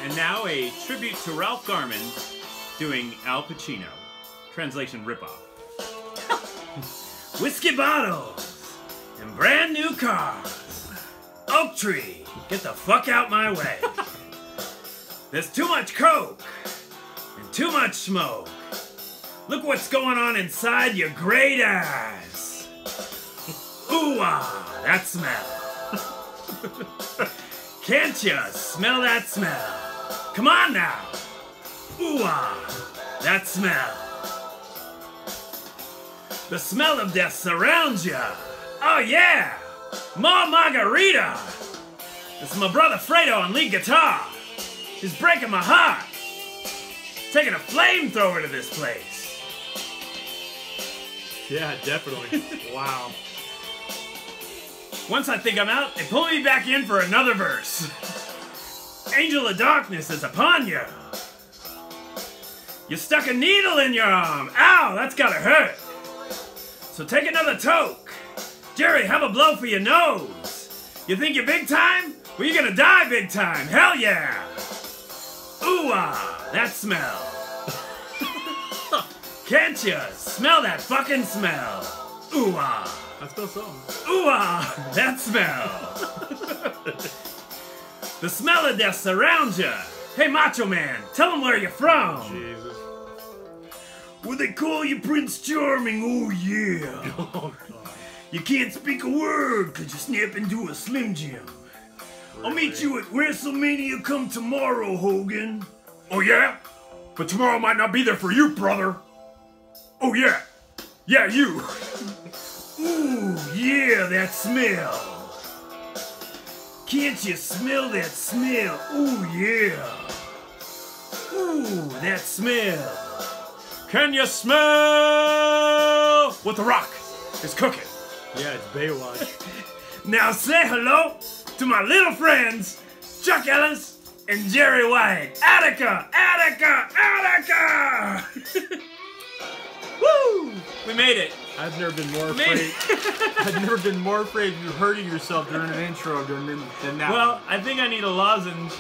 And now a tribute to Ralph Garman doing Al Pacino. Translation ripoff. Whiskey bottles and brand new cars. Oak tree, get the fuck out my way. There's too much coke and too much smoke. Look what's going on inside your great eyes. Ooh-ah, that smell. Can't you smell that smell? Come on now. Ooh-ah, that smell. The smell of death surrounds you. Oh yeah, more margarita. This is my brother Fredo on lead guitar. He's breaking my heart. Taking a flamethrower to this place. Yeah, definitely. Wow. Once I think I'm out, they pull me back in for another verse. Angel of darkness is upon you. You stuck a needle in your arm. Ow, that's gotta hurt. So take another toke. Jerry, have a blow for your nose. You think you're big time? Well, you're gonna die big time. Hell yeah. Ooh-ah, that smell. Can't you smell that fucking smell? Ooh-ah. I smell something. Ooh-ah, that smell. The smell of death surrounds you. Hey, Macho Man, tell them where you're from. Jesus. Well, they call you Prince Charming, oh yeah. Oh, God. You can't speak a word because you snap into a Slim Jim. Really? I'll meet you at WrestleMania come tomorrow, Hogan. Oh yeah? But tomorrow might not be there for you, brother. Oh yeah. Yeah, you. Ooh, yeah, that smell. Can't you smell that smell? Ooh, yeah. Ooh, that smell. Can you smell what the Rock is cooking? Yeah, it's Baywatch. Now say hello to my little friends, Chuck Ellis and Jerry White. Attica, Attica, Attica! Woo! We made it. I've never been more afraid. I've never been more afraid of you hurting yourself during an intro than that. Well, I think I need a lozenge.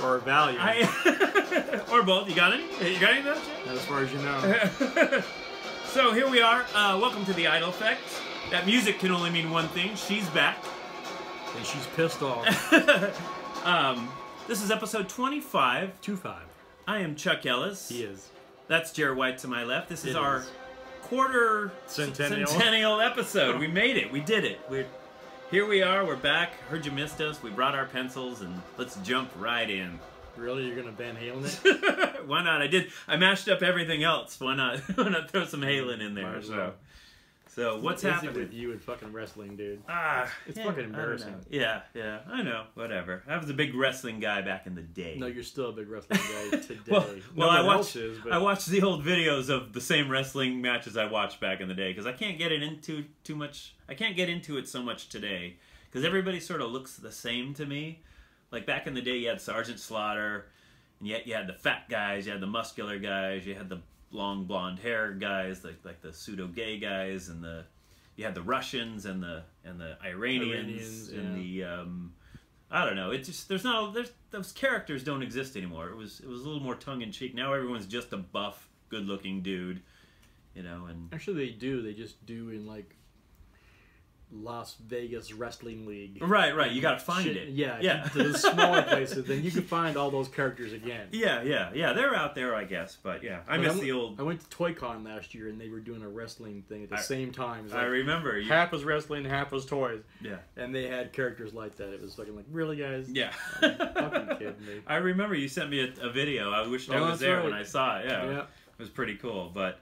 Or a Valium. Or both. You got any? You got any of that shit? As far as you know. So here we are. Welcome to the Idol Effect. That music can only mean one thing. She's back. And she's pissed off. This is episode 25. 2-5. I am Chuck Ellis. He is. That's Jared White to my left. This is our quarter Centennial episode. We made it. We did it. Here we are. We're back. Heard you missed us. We brought our pencils and let's jump right in. Really? You're gonna Van Halen it? Why not? I mashed up everything else. Why not? Why not throw some Halen in there? So what's happening with you and fucking wrestling, dude? It's yeah, fucking embarrassing. Yeah, I know. Whatever. I was a big wrestling guy back in the day. No, you're still a big wrestling guy today. well, I watched the old videos of the same wrestling matches I watched back in the day because I can't get into too much. I can't get into it so much today because everybody sort of looks the same to me. Like back in the day, you had Sergeant Slaughter, and yet you had the fat guys, you had the muscular guys, you had the long blonde hair guys, like the pseudo gay guys, and you had the Russians and the Iranians and the I don't know. It just there's those characters don't exist anymore. It was a little more tongue in cheek. Now everyone's just a buff, good looking dude, you know. And actually, they do. They just do in like Las Vegas Wrestling League. Right. You gotta find it. Yeah. To the smaller places, then you can find all those characters again. Yeah. They're out there, I guess. But yeah, I miss the old. I went to ToyCon last year, and they were doing a wrestling thing at the same time. I remember. Half was wrestling, half was toys. Yeah. And they had characters like that. It was fucking like, really, guys? Yeah. Fucking kidding me. I remember you sent me a video. I wished I was there when I saw it. Yeah. It was pretty cool. But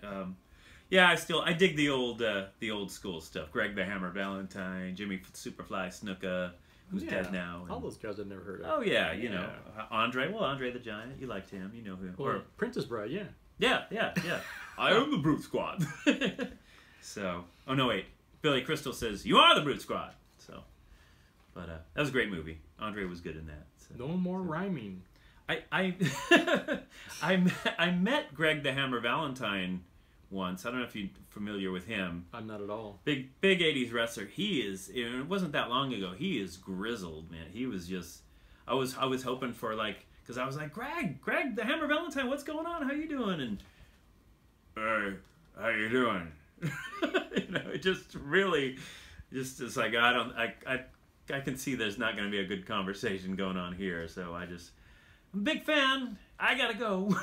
yeah, I dig the old school stuff. Greg the Hammer Valentine, Jimmy Superfly Snuka, who's dead now. All those guys I've never heard of. Oh yeah, you know Andre. Well, Andre the Giant, you liked him. You know who? Or Princess Bride, Yeah. I am the Brute Squad. So, oh no, wait. Billy Crystal says you are the Brute Squad. So, but that was a great movie. Andre was good in that. So, no more rhyming. I met Greg the Hammer Valentine once. I don't know if you're familiar with him. I'm not at all. Big 80s wrestler. He is, it wasn't that long ago. He is grizzled, man. He was just, I was hoping for like, because I was like, Greg, the Hammer Valentine, what's going on? How you doing? And how you doing? You know, it just really, just it's like I can see there's not going to be a good conversation going on here. So I'm a big fan. I gotta go.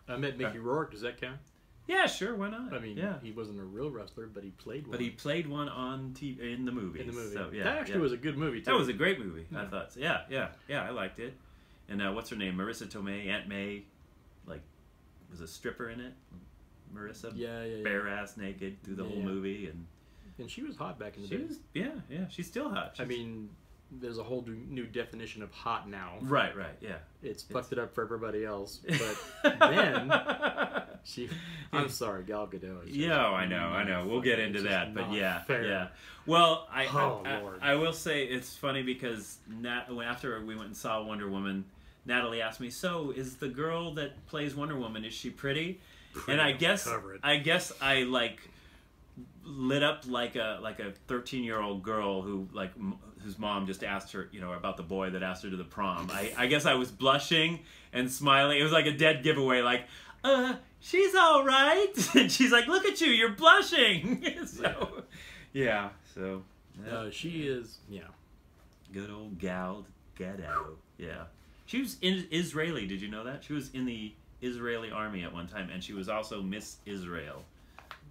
I met Mickey Rourke. Does that count? Yeah, sure. Why not? I mean, yeah. He wasn't a real wrestler, but he played one. But he played one on TV in the movie. So, yeah, that actually was a good movie, too. That was a great movie, I thought. So, yeah, I liked it. And what's her name? Marissa Tomei, Aunt May, like, was a stripper in it. Marissa, bare ass naked through the whole movie, and she was hot back in the day. She's still hot. I mean, there's a whole new definition of hot now. Right, yeah. It's fucked it up for everybody else, but then I'm sorry, Gal Gadot. I know. We'll get into that, but yeah. Well, I will say it's funny because after we went and saw Wonder Woman, Natalie asked me, "So, is the girl that plays Wonder Woman, is she pretty?" And I guess I like lit up like a 13-year-old girl whose mom just asked her, you know, about the boy that asked her to the prom. I guess I was blushing and smiling. It was like a dead giveaway, like, she's all right. And she's like, look at you, you're blushing. So, she is, good old Gal Gadot. Yeah. She was Israeli, did you know that? She was in the Israeli army at one time, and she was also Miss Israel.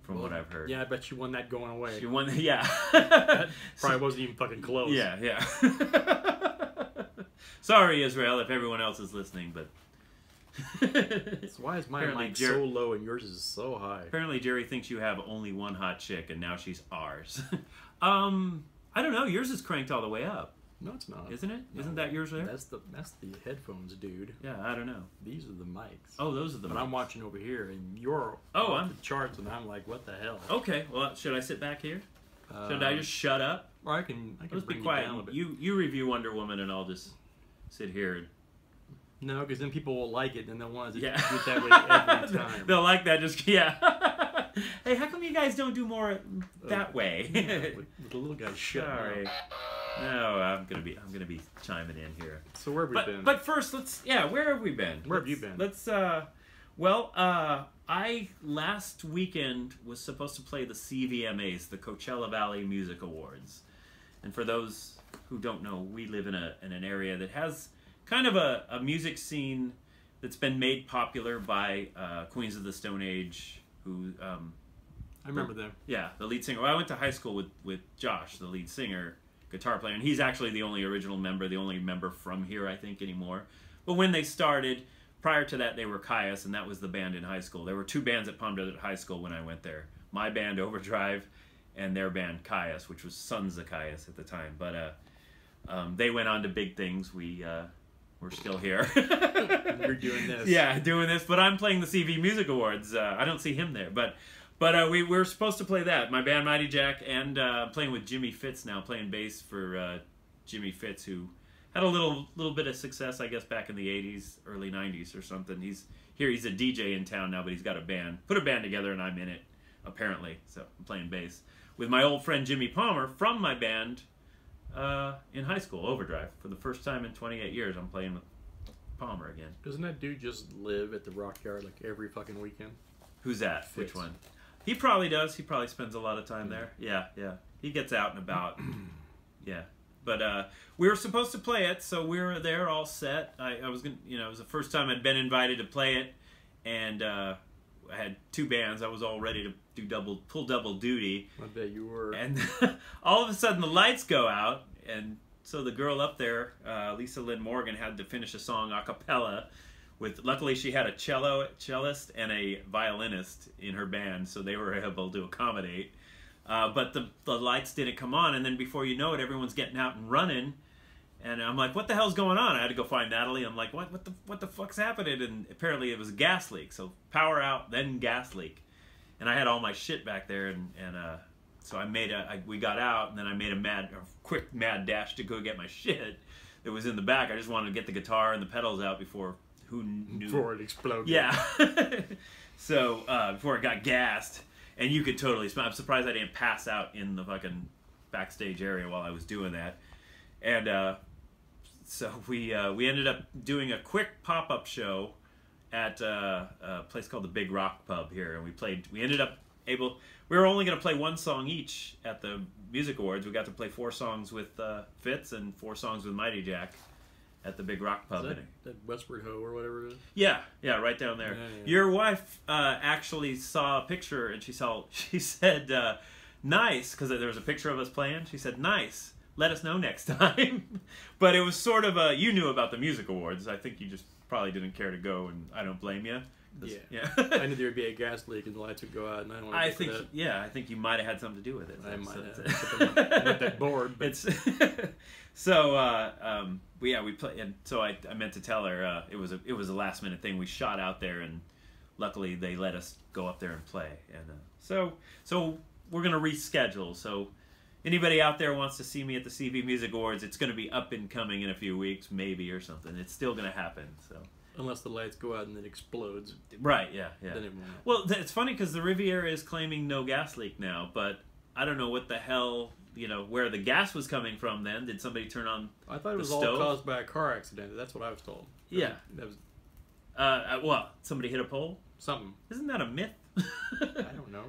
From what I've heard. Yeah, I bet she won that going away. She won, yeah. That probably wasn't even fucking close. Yeah. Sorry, Israel, if everyone else is listening, but... So why is my mic so low and yours is so high? Apparently Jerry thinks you have only one hot chick, and now she's ours. I don't know, yours is cranked all the way up. No, it's not. Isn't it? No, Isn't that yours there? That's the headphones, dude. Yeah, I don't know. These are the mics. Oh, those are the mics. But I'm watching over here, and you're on the charts, and I'm like, what the hell? Okay, well, should I sit back here? Should I just shut up? Or I can Let's bring be quiet. You down a bit. You review Wonder Woman, and I'll just sit here. And... No, because then people will like it, and they'll want to do it that way every time. They'll like that. Just Hey, how come you guys don't do more that way? With the little guy shut up. Sorry. No, I'm gonna be chiming in here. So where have we been? But first, where have we been? Where have you been? I last weekend was supposed to play the CVMAs, the Coachella Valley Music Awards, and for those who don't know, we live in an area that has kind of a music scene that's been made popular by Queens of the Stone Age, who I remember them. Yeah, the lead singer. Well, I went to high school with Josh, the lead singer. Guitar player, and he's actually the only original member, the only member from here, I think, anymore. But when they started, prior to that, they were Caius, and that was the band in high school. There were two bands at Palm Desert High School when I went there. My band, Overdrive, and their band, Caius, which was Sons of Caius at the time. But they went on to big things. We're still here. You're doing this. Yeah, doing this, but I'm playing the CV Music Awards. I don't see him there, but we were supposed to play that. My band, Mighty Jack, and playing with Jimmy Fitz now, playing bass for Jimmy Fitz, who had a little bit of success, I guess, back in the 80s, early 90s or something. He's a DJ in town now, but he's got a band. Put a band together, and I'm in it, apparently. So I'm playing bass with my old friend Jimmy Palmer from my band in high school, Overdrive. For the first time in 28 years, I'm playing with Palmer again. Doesn't that dude just live at the Rock Yard like every fucking weekend? Who's that? Fitz. Which one? He probably does. He probably spends a lot of time there. Yeah. He gets out and about. Yeah. But we were supposed to play it, so we were there all set. I was gonna, it was the first time I'd been invited to play it, and I had two bands. I was all ready to pull double duty. I bet you were. And all of a sudden the lights go out, and so the girl up there, Lisa Lynn Morgan, had to finish a song a cappella. Luckily, she had a cellist and a violinist in her band, so they were able to accommodate. But the lights didn't come on, and then before you know it, everyone's getting out and running. And I'm like, what the hell's going on? I had to go find Natalie. I'm like, what the fuck's happening? And apparently it was a gas leak. So power out, then gas leak. And I had all my shit back there, and so we got out, and then I made a quick mad dash to go get my shit that was in the back. I just wanted to get the guitar and the pedals out before. Who knew? Before it exploded. Yeah. So, before it got gassed. And you could totally smell. I'm surprised I didn't pass out in the fucking backstage area while I was doing that. And so we ended up doing a quick pop-up show at a place called the Big Rock Pub here, and we ended up we were only going to play one song each at the Music Awards. We got to play 4 songs with Fitz and 4 songs with Mighty Jack at the Big Rock Pub. Is that Westward Ho or whatever it is? Yeah, right down there. Yeah. Your wife actually saw a picture, and she said, nice, because there was a picture of us playing. She said, nice, let us know next time. But it was sort of you knew about the Music Awards. I think you just probably didn't care to go, and I don't blame you. Yeah. I knew there would be a gas leak and the lights would go out, and I don't want to think that. I think you might have had something to do with it. I might have. I'm not that bored. But. It's so we played, and so I meant to tell her it was a last minute thing. We shot out there, and luckily they let us go up there and play. And so we're gonna reschedule. So anybody out there wants to see me at the CV Music Awards, it's gonna be up and coming in a few weeks, maybe, or something. It's still gonna happen. So. Unless the lights go out and it explodes. Right, yeah. Then it won't. Well, it's funny because the Riviera is claiming no gas leak now, but I don't know what the hell, where the gas was coming from then. Did somebody turn on I thought it was stove? all caused by a car accident. That's what I was told. Yeah. That was... Well, somebody hit a pole? Something. Isn't that a myth? I don't know.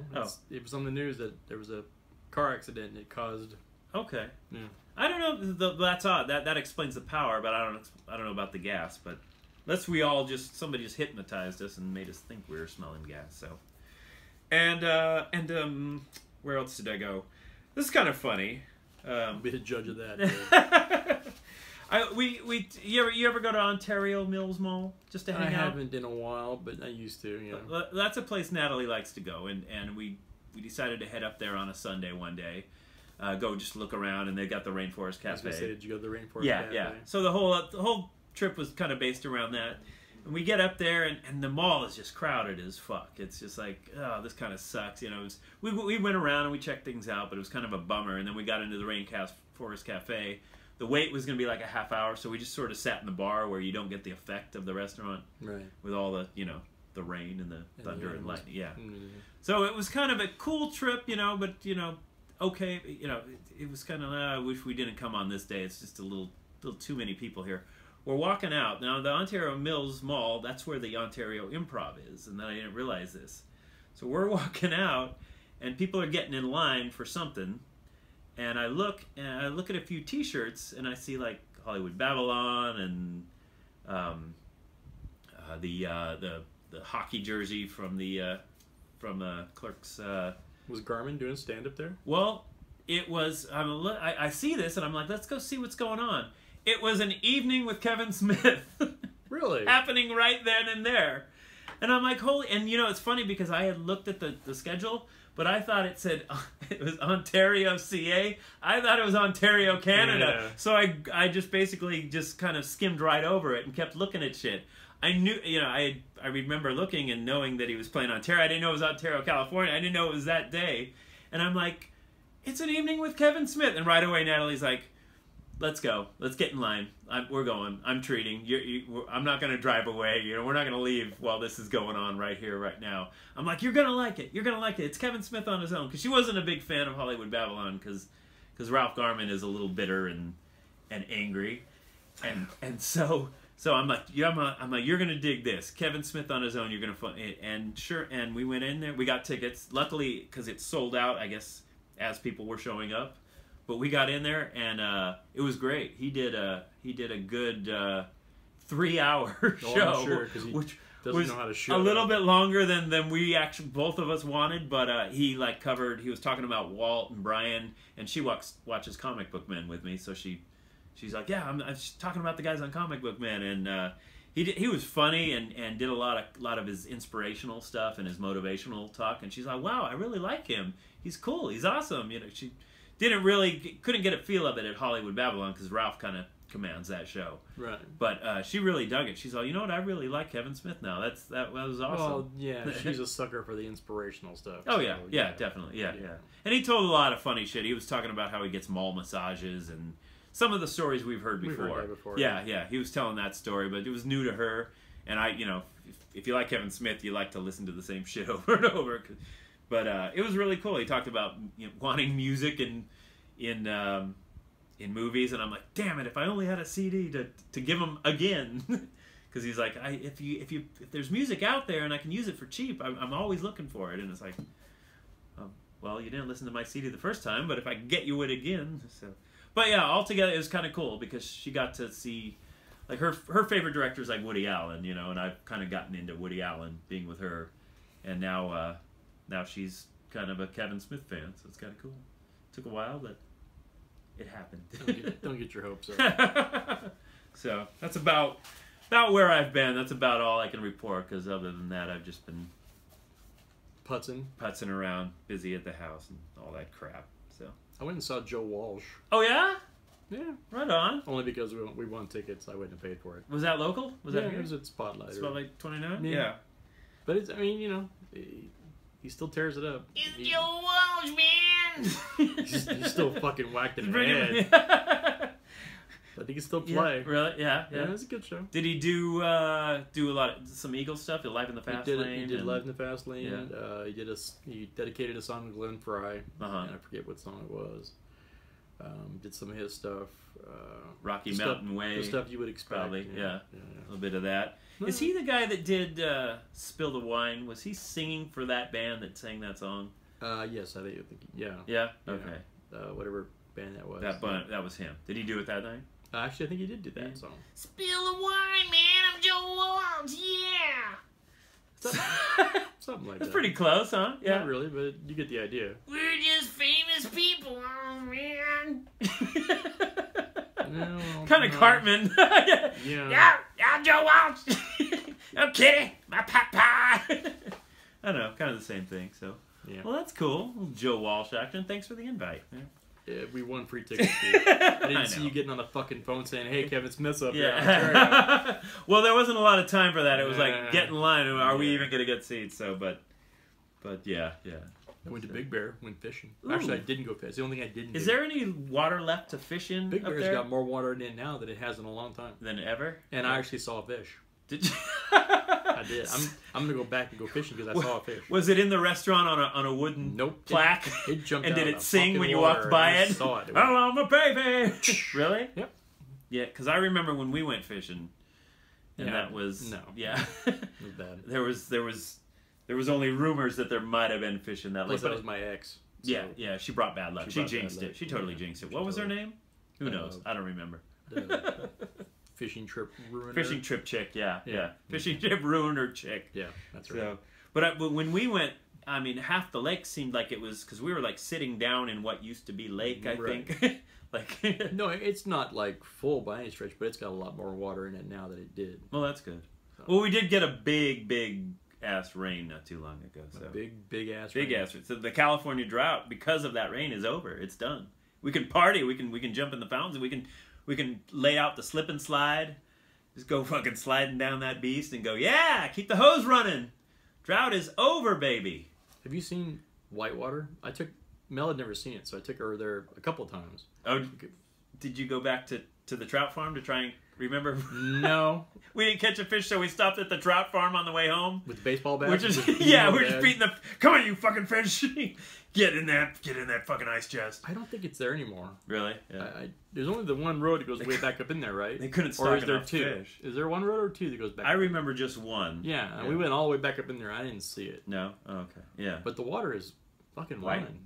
It was on the news that there was a car accident and it caused... Okay. Yeah. I don't know. That's odd. That explains the power, but I don't know about the gas, but... Unless somebody just hypnotized us and made us think we were smelling gas. So, and where else did I go? This is kind of funny. Be the judge of that. You ever go to Ontario Mills Mall just to hang out? I haven't in a while, but I used to. That's a place Natalie likes to go, and we decided to head up there on a Sunday one day. Go just look around, and they got the Rainforest Cafe. I was gonna say, did you go to the Rainforest Cafe? Yeah. So the whole trip was kind of based around that, and we get up there, and the mall is just crowded as fuck. It's just like, oh, this kind of sucks. We went around and we checked things out, but it was kind of a bummer. And then we got into the Rainforest Cafe. The wait was going to be like a half hour, so we just sort of sat in the bar where you don't get the effect of the restaurant, right? With all the the rain and the thunder and lightning. Yeah. Mm-hmm. So it was kind of a cool trip, but okay, it was kind of I wish we didn't come on this day. It's just a little too many people here. We're walking out. Now, the Ontario Mills Mall, that's where the Ontario Improv is, and then I didn't realize this. So we're walking out, and people are getting in line for something, and I look at a few T-shirts, and I see, like, Hollywood Babylon, and the hockey jersey from Clerks. Was Garmin doing stand-up there? Well, it was, I see this, and I'm like, let's go see what's going on. It was an evening with Kevin Smith. Really? Happening right then and there. And I'm like, holy... And, it's funny because I had looked at the schedule, but I thought it said it was Ontario, CA. I thought it was Ontario, Canada. Yeah. So I just basically just kind of skimmed right over it and kept looking at shit. I knew, I remember looking and knowing that he was playing Ontario. I didn't know it was Ontario, California. I didn't know it was that day. And I'm like, it's an evening with Kevin Smith. And right away, Natalie's like, let's go. Let's get in line. We're going. I'm treating. I'm not going to drive away. We're not going to leave while this is going on right here, right now. I'm like, you're going to like it. You're going to like it. It's Kevin Smith on his own. Because she wasn't a big fan of Hollywood Babylon because Ralph Garman is a little bitter and angry. And so I'm like, you're going to dig this. Kevin Smith on his own, you're going to find it. And sure, and we went in there. We got tickets. Luckily, because it sold out, I guess, as people were showing up. But we got in there, and it was great. He did a good 3-hour show, sure, which was know how to shoot a little bit longer than we actually both of us wanted. But he covered. He was talking about Walt and Brian, and she watches Comic Book Men with me, so she's like, yeah, I'm talking about the guys on Comic Book Men, and he was funny and did a lot of his inspirational stuff and his motivational talk. And she's like, wow, I really like him. He's cool. He's awesome. She couldn't get a feel of it at Hollywood Babylon because Ralph kind of commands that show. Right. But she really dug it. She's like, you know what? I really like Kevin Smith now. That was awesome. Well, yeah, she's a sucker for the inspirational stuff. Oh, so, yeah, definitely. Yeah. And he told a lot of funny shit. He was talking about how he gets mall massages and some of the stories we've heard before. We've heard that before. Yeah. He was telling that story, but it was new to her. And if you like Kevin Smith, you like to listen to the same shit over and over. But it was really cool. He talked about wanting music in in movies, and I'm like, damn it, if I only had a CD to give him again, because he's like, if there's music out there and I can use it for cheap, I'm always looking for it, and it's like, well, you didn't listen to my CD the first time, but if I can get you it again, so. But yeah, altogether it was kind of cool because she got to see, like her favorite director is like Woody Allen, you know, and I've kind of gotten into Woody Allen being with her, and now she's kind of a Kevin Smith fan, so it's kind of cool. Took a while, but it happened. Don't get your hopes up. So that's about where I've been. That's about all I can report, because other than that, I've just been putzing around, busy at the house and all that crap. So I went and saw Joe Walsh. Oh yeah? Yeah. Right on. Only because we won tickets. I wouldn't have paid for it. Was that local? Was that here? It was at Spotlight. Spotlight 29? Yeah. But it's, I mean, you know, he still tears it up. It's Joe Walsh, man! he's still fucking whacked in the head. But he can still play. Yeah, really? Yeah. It was a good show. Did he do some Eagles stuff? Did Live in the Fast Lane? He did Live in the Fast Lane. Yeah. He dedicated a song to Glenn Frey. And I forget what song it was. Did some of his stuff. Rocky Mountain Way. The stuff you would expect. Probably, yeah. A little bit of that. Is he the guy that did Spill the Wine? Was he singing for that band that sang that song? Yes, I think. Yeah. Yeah. Okay. Whatever band that was. That was him. Did he do it that night? Actually, I think he did do that song. Spill the wine, man. I'm Joe Walsh. Yeah. Something like that. That's pretty close, huh? Yeah. Not really, but you get the idea. We're just famous people, oh man. Kind of Cartman. Yeah. I'm Joe Walsh. I'm kidding. My papa. I don't know. Kind of the same thing. So. Yeah. Well, that's cool. Joe Walsh action. Thanks for the invite. Yeah, we won free tickets. I didn't see you getting on the fucking phone saying, "Hey, Kevin Smith's up here." Well, there wasn't a lot of time for that. It was like, get in line. Are we even gonna get seats? So, but yeah. I went to Big Bear, went fishing. Ooh. Actually, I didn't go fishing. It's the only thing I didn't do. Is there any water left to fish in? Big Bear's got more water in it now than it has in a long time. Than ever? And I actually saw a fish. Did you? I did. I'm gonna go back and go fishing because I saw a fish. Was it in the restaurant on a wooden plaque? It jumped and out. did it sing when you walked by it? I saw it. Oh, my baby! Really? Yep. Yeah, because I remember when we went fishing, and that was it was bad. There was only rumors that there might have been fish in that lake. Plus, that was my ex. So yeah, she brought bad luck. She jinxed it. She totally jinxed it. What was her name? Who knows? I don't remember. Fishing trip ruiner. Fishing trip chick, yeah. Fishing trip ruiner chick. Yeah, that's right. So, but when we went, I mean, half the lake seemed like it was, because we were like sitting down in what used to be lake, I think. Like no, it's not like full by any stretch, but it's got a lot more water in it now than it did. Well, that's good. So. Well, we did get a big ass rain not too long ago. So big ass rain. So the California drought, because of that rain, is over. It's done. We can party. We can jump in the fountains. We can lay out the slip and slide. Just go fucking sliding down that beast and go, yeah, keep the hose running. Drought is over, baby. Have you seen Whitewater? Mel had never seen it, so I took her there a couple of times. Oh, did you go back to the trout farm to try and remember? No. We didn't catch a fish, so we stopped at the trout farm on the way home. With the baseball bat? We're just beating the... Come on, you fucking fish. Get in that fucking ice chest. I don't think it's there anymore. Really? Yeah. There's only the one road that goes way back up in there, right? They couldn't stock enough fish. Is there one road or two that goes back? I remember just one. Yeah, we went all the way back up in there. I didn't see it. No? Oh, okay. Yeah. But the water is fucking running.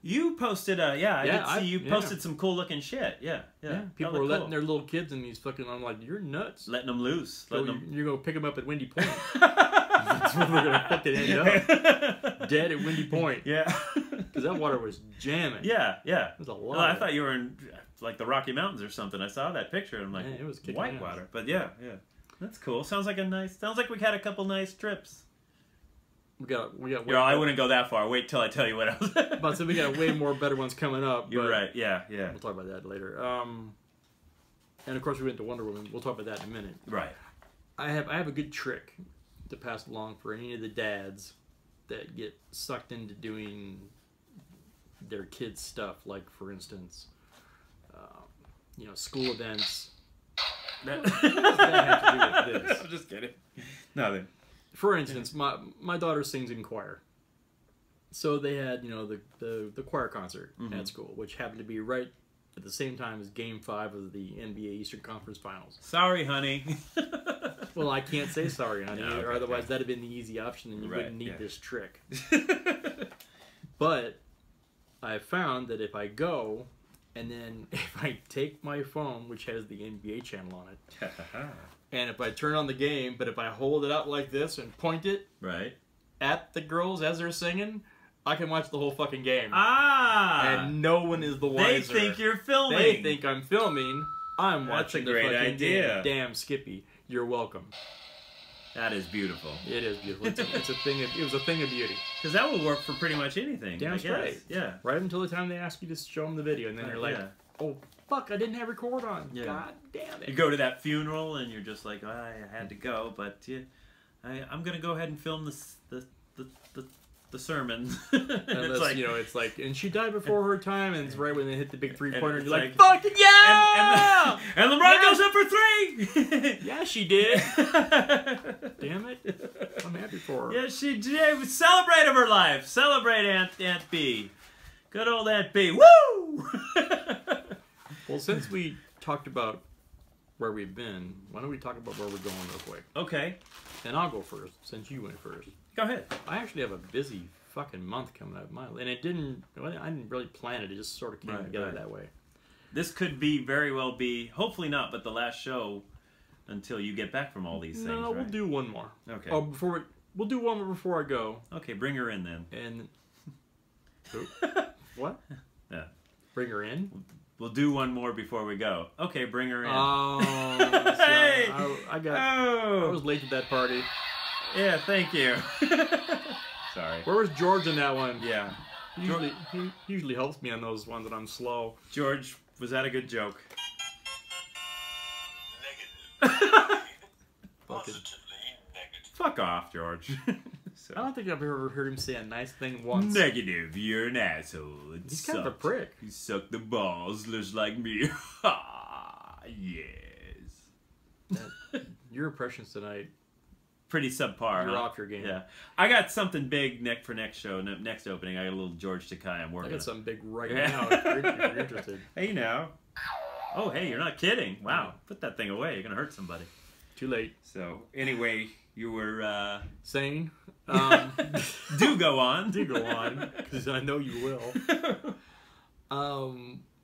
You posted, I did see you posted some cool looking shit. Yeah. People were letting their little kids in these fucking, I'm like, you're nuts. Letting them loose. You're going to pick them up at Windy Point. That's where we're going to fucking end up. Dead at Windy Point. Yeah. Because that water was jamming. Yeah. It was a lot. Well, I thought you were in like the Rocky Mountains or something. I saw that picture and I'm like, it was Whitewater. But yeah. That's cool. Sounds like we had a couple nice trips. We got. I wouldn't go that far. Wait till I tell you what else. But so we got way more better ones coming up. You're right. Yeah. We'll talk about that later. And of course we went to Wonder Woman. We'll talk about that in a minute. Right. I have a good trick to pass along for any of the dads that get sucked into doing their kids' stuff. Like for instance, school events. What does that have to do with this? I'm just kidding. Nothing. For instance, my daughter sings in choir. So they had, the choir concert at school, which happened to be right at the same time as Game 5 of the NBA Eastern Conference Finals. Sorry, honey. Well, I can't say sorry, honey, No, or otherwise that'd have been the easy option and you wouldn't need this trick. But I found that if I go, and then if I take my phone, which has the NBA channel on it, and if I turn on the game, but if I hold it up like this and point it at the girls as they're singing, I can watch the whole fucking game. And no one is the wiser. They think you're filming. They think I'm filming. I'm watching the fucking idea. Game. Damn, Skippy. You're welcome. That is beautiful. It is beautiful. It's a thing. It was a thing of beauty. Because that will work for pretty much anything. Damn straight. Yeah. Right until the time they ask you to show them the video, and then you're like, "Oh fuck, I didn't have record on. Yeah. God damn it." You go to that funeral, and you're just like, oh, I had to go, but I'm gonna go ahead and film the sermon. Unless, it's like, and she died before her time, and it's right when they hit the big three-pointer, and you're like, fucking yeah! And LeBron goes up for 3! Yeah, she did. Damn it. I'm happy for her. Yeah, she did. Celebrate of her life. Celebrate Aunt B. Good old Aunt B. Woo! Well, since we talked about where we've been, why don't we talk about where we're going real quick? Okay. And I'll go first, since you went first. Go ahead. I actually have a busy fucking month coming up, and I didn't really plan it. It just sort of came together that way. This could very well be, hopefully not, but the last show until you get back from all these things. No, we'll do one more. Okay. Oh, we'll do one more before I go. Okay, bring her in then. And what? Yeah. Bring her in. We'll do one more before we go. Okay, bring her in. Oh, hey! I was late to that party. Yeah, thank you. Sorry. Where was George in that one? Yeah. He usually helps me on those ones that I'm slow. George, was that a good joke? Negative. Positively negative. Fuck off, George. I don't think I've ever heard him say a nice thing once. Negative, you're an asshole. He's kind of a prick. You suck the balls just like me. Ha! Yes. Your impressions tonight. Pretty subpar. You're off your game. Yeah. I got something big for next show, next opening. I got a little George Takei I'm working on. I got something big right now if you're interested. Hey, now. Oh, hey, you're not kidding. Wow. Put that thing away. You're going to hurt somebody. Too late. So, anyway, you were... saying? Do go on. Do go on, because I know you will.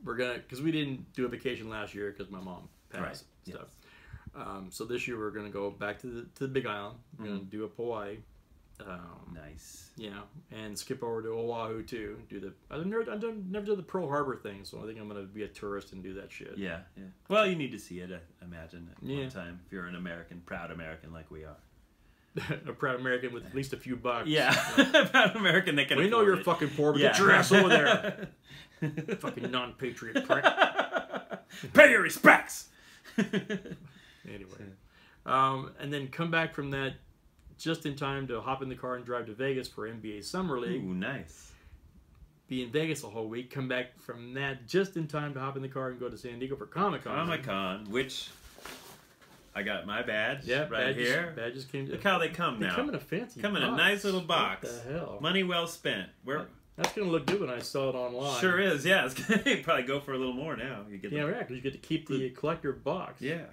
We're going to... Because we didn't do a vacation last year because my mom passed stuff. Yes. So this year we're going to go back to the Big Island. We're going to do up Hawaii. Nice. Yeah, and skip over to Oahu too. I've never done the Pearl Harbor thing, so I think I'm going to be a tourist and do that shit. Yeah, yeah. Well, you need to see it, I imagine, at one time, if you're an American, proud American like we are. A proud American with at least a few bucks. Yeah, proud American that can We know you're fucking poor, but get your ass over there. Fucking non-patriot prick. Pay your respects! Anyway, and then come back from that just in time to hop in the car and drive to Vegas for NBA Summer League. Ooh, nice. Be in Vegas the whole week. Come back from that just in time to hop in the car and go to San Diego for Comic-Con. Comic-Con, which I got my badge here. Badges came. Look how they come now. They come in a fancy box. In a nice little box. What the hell? Money well spent. That's going to look good when I saw it online. Sure is, yeah. It's going to probably go for a little more now. Because you get to keep the collector box. Yeah.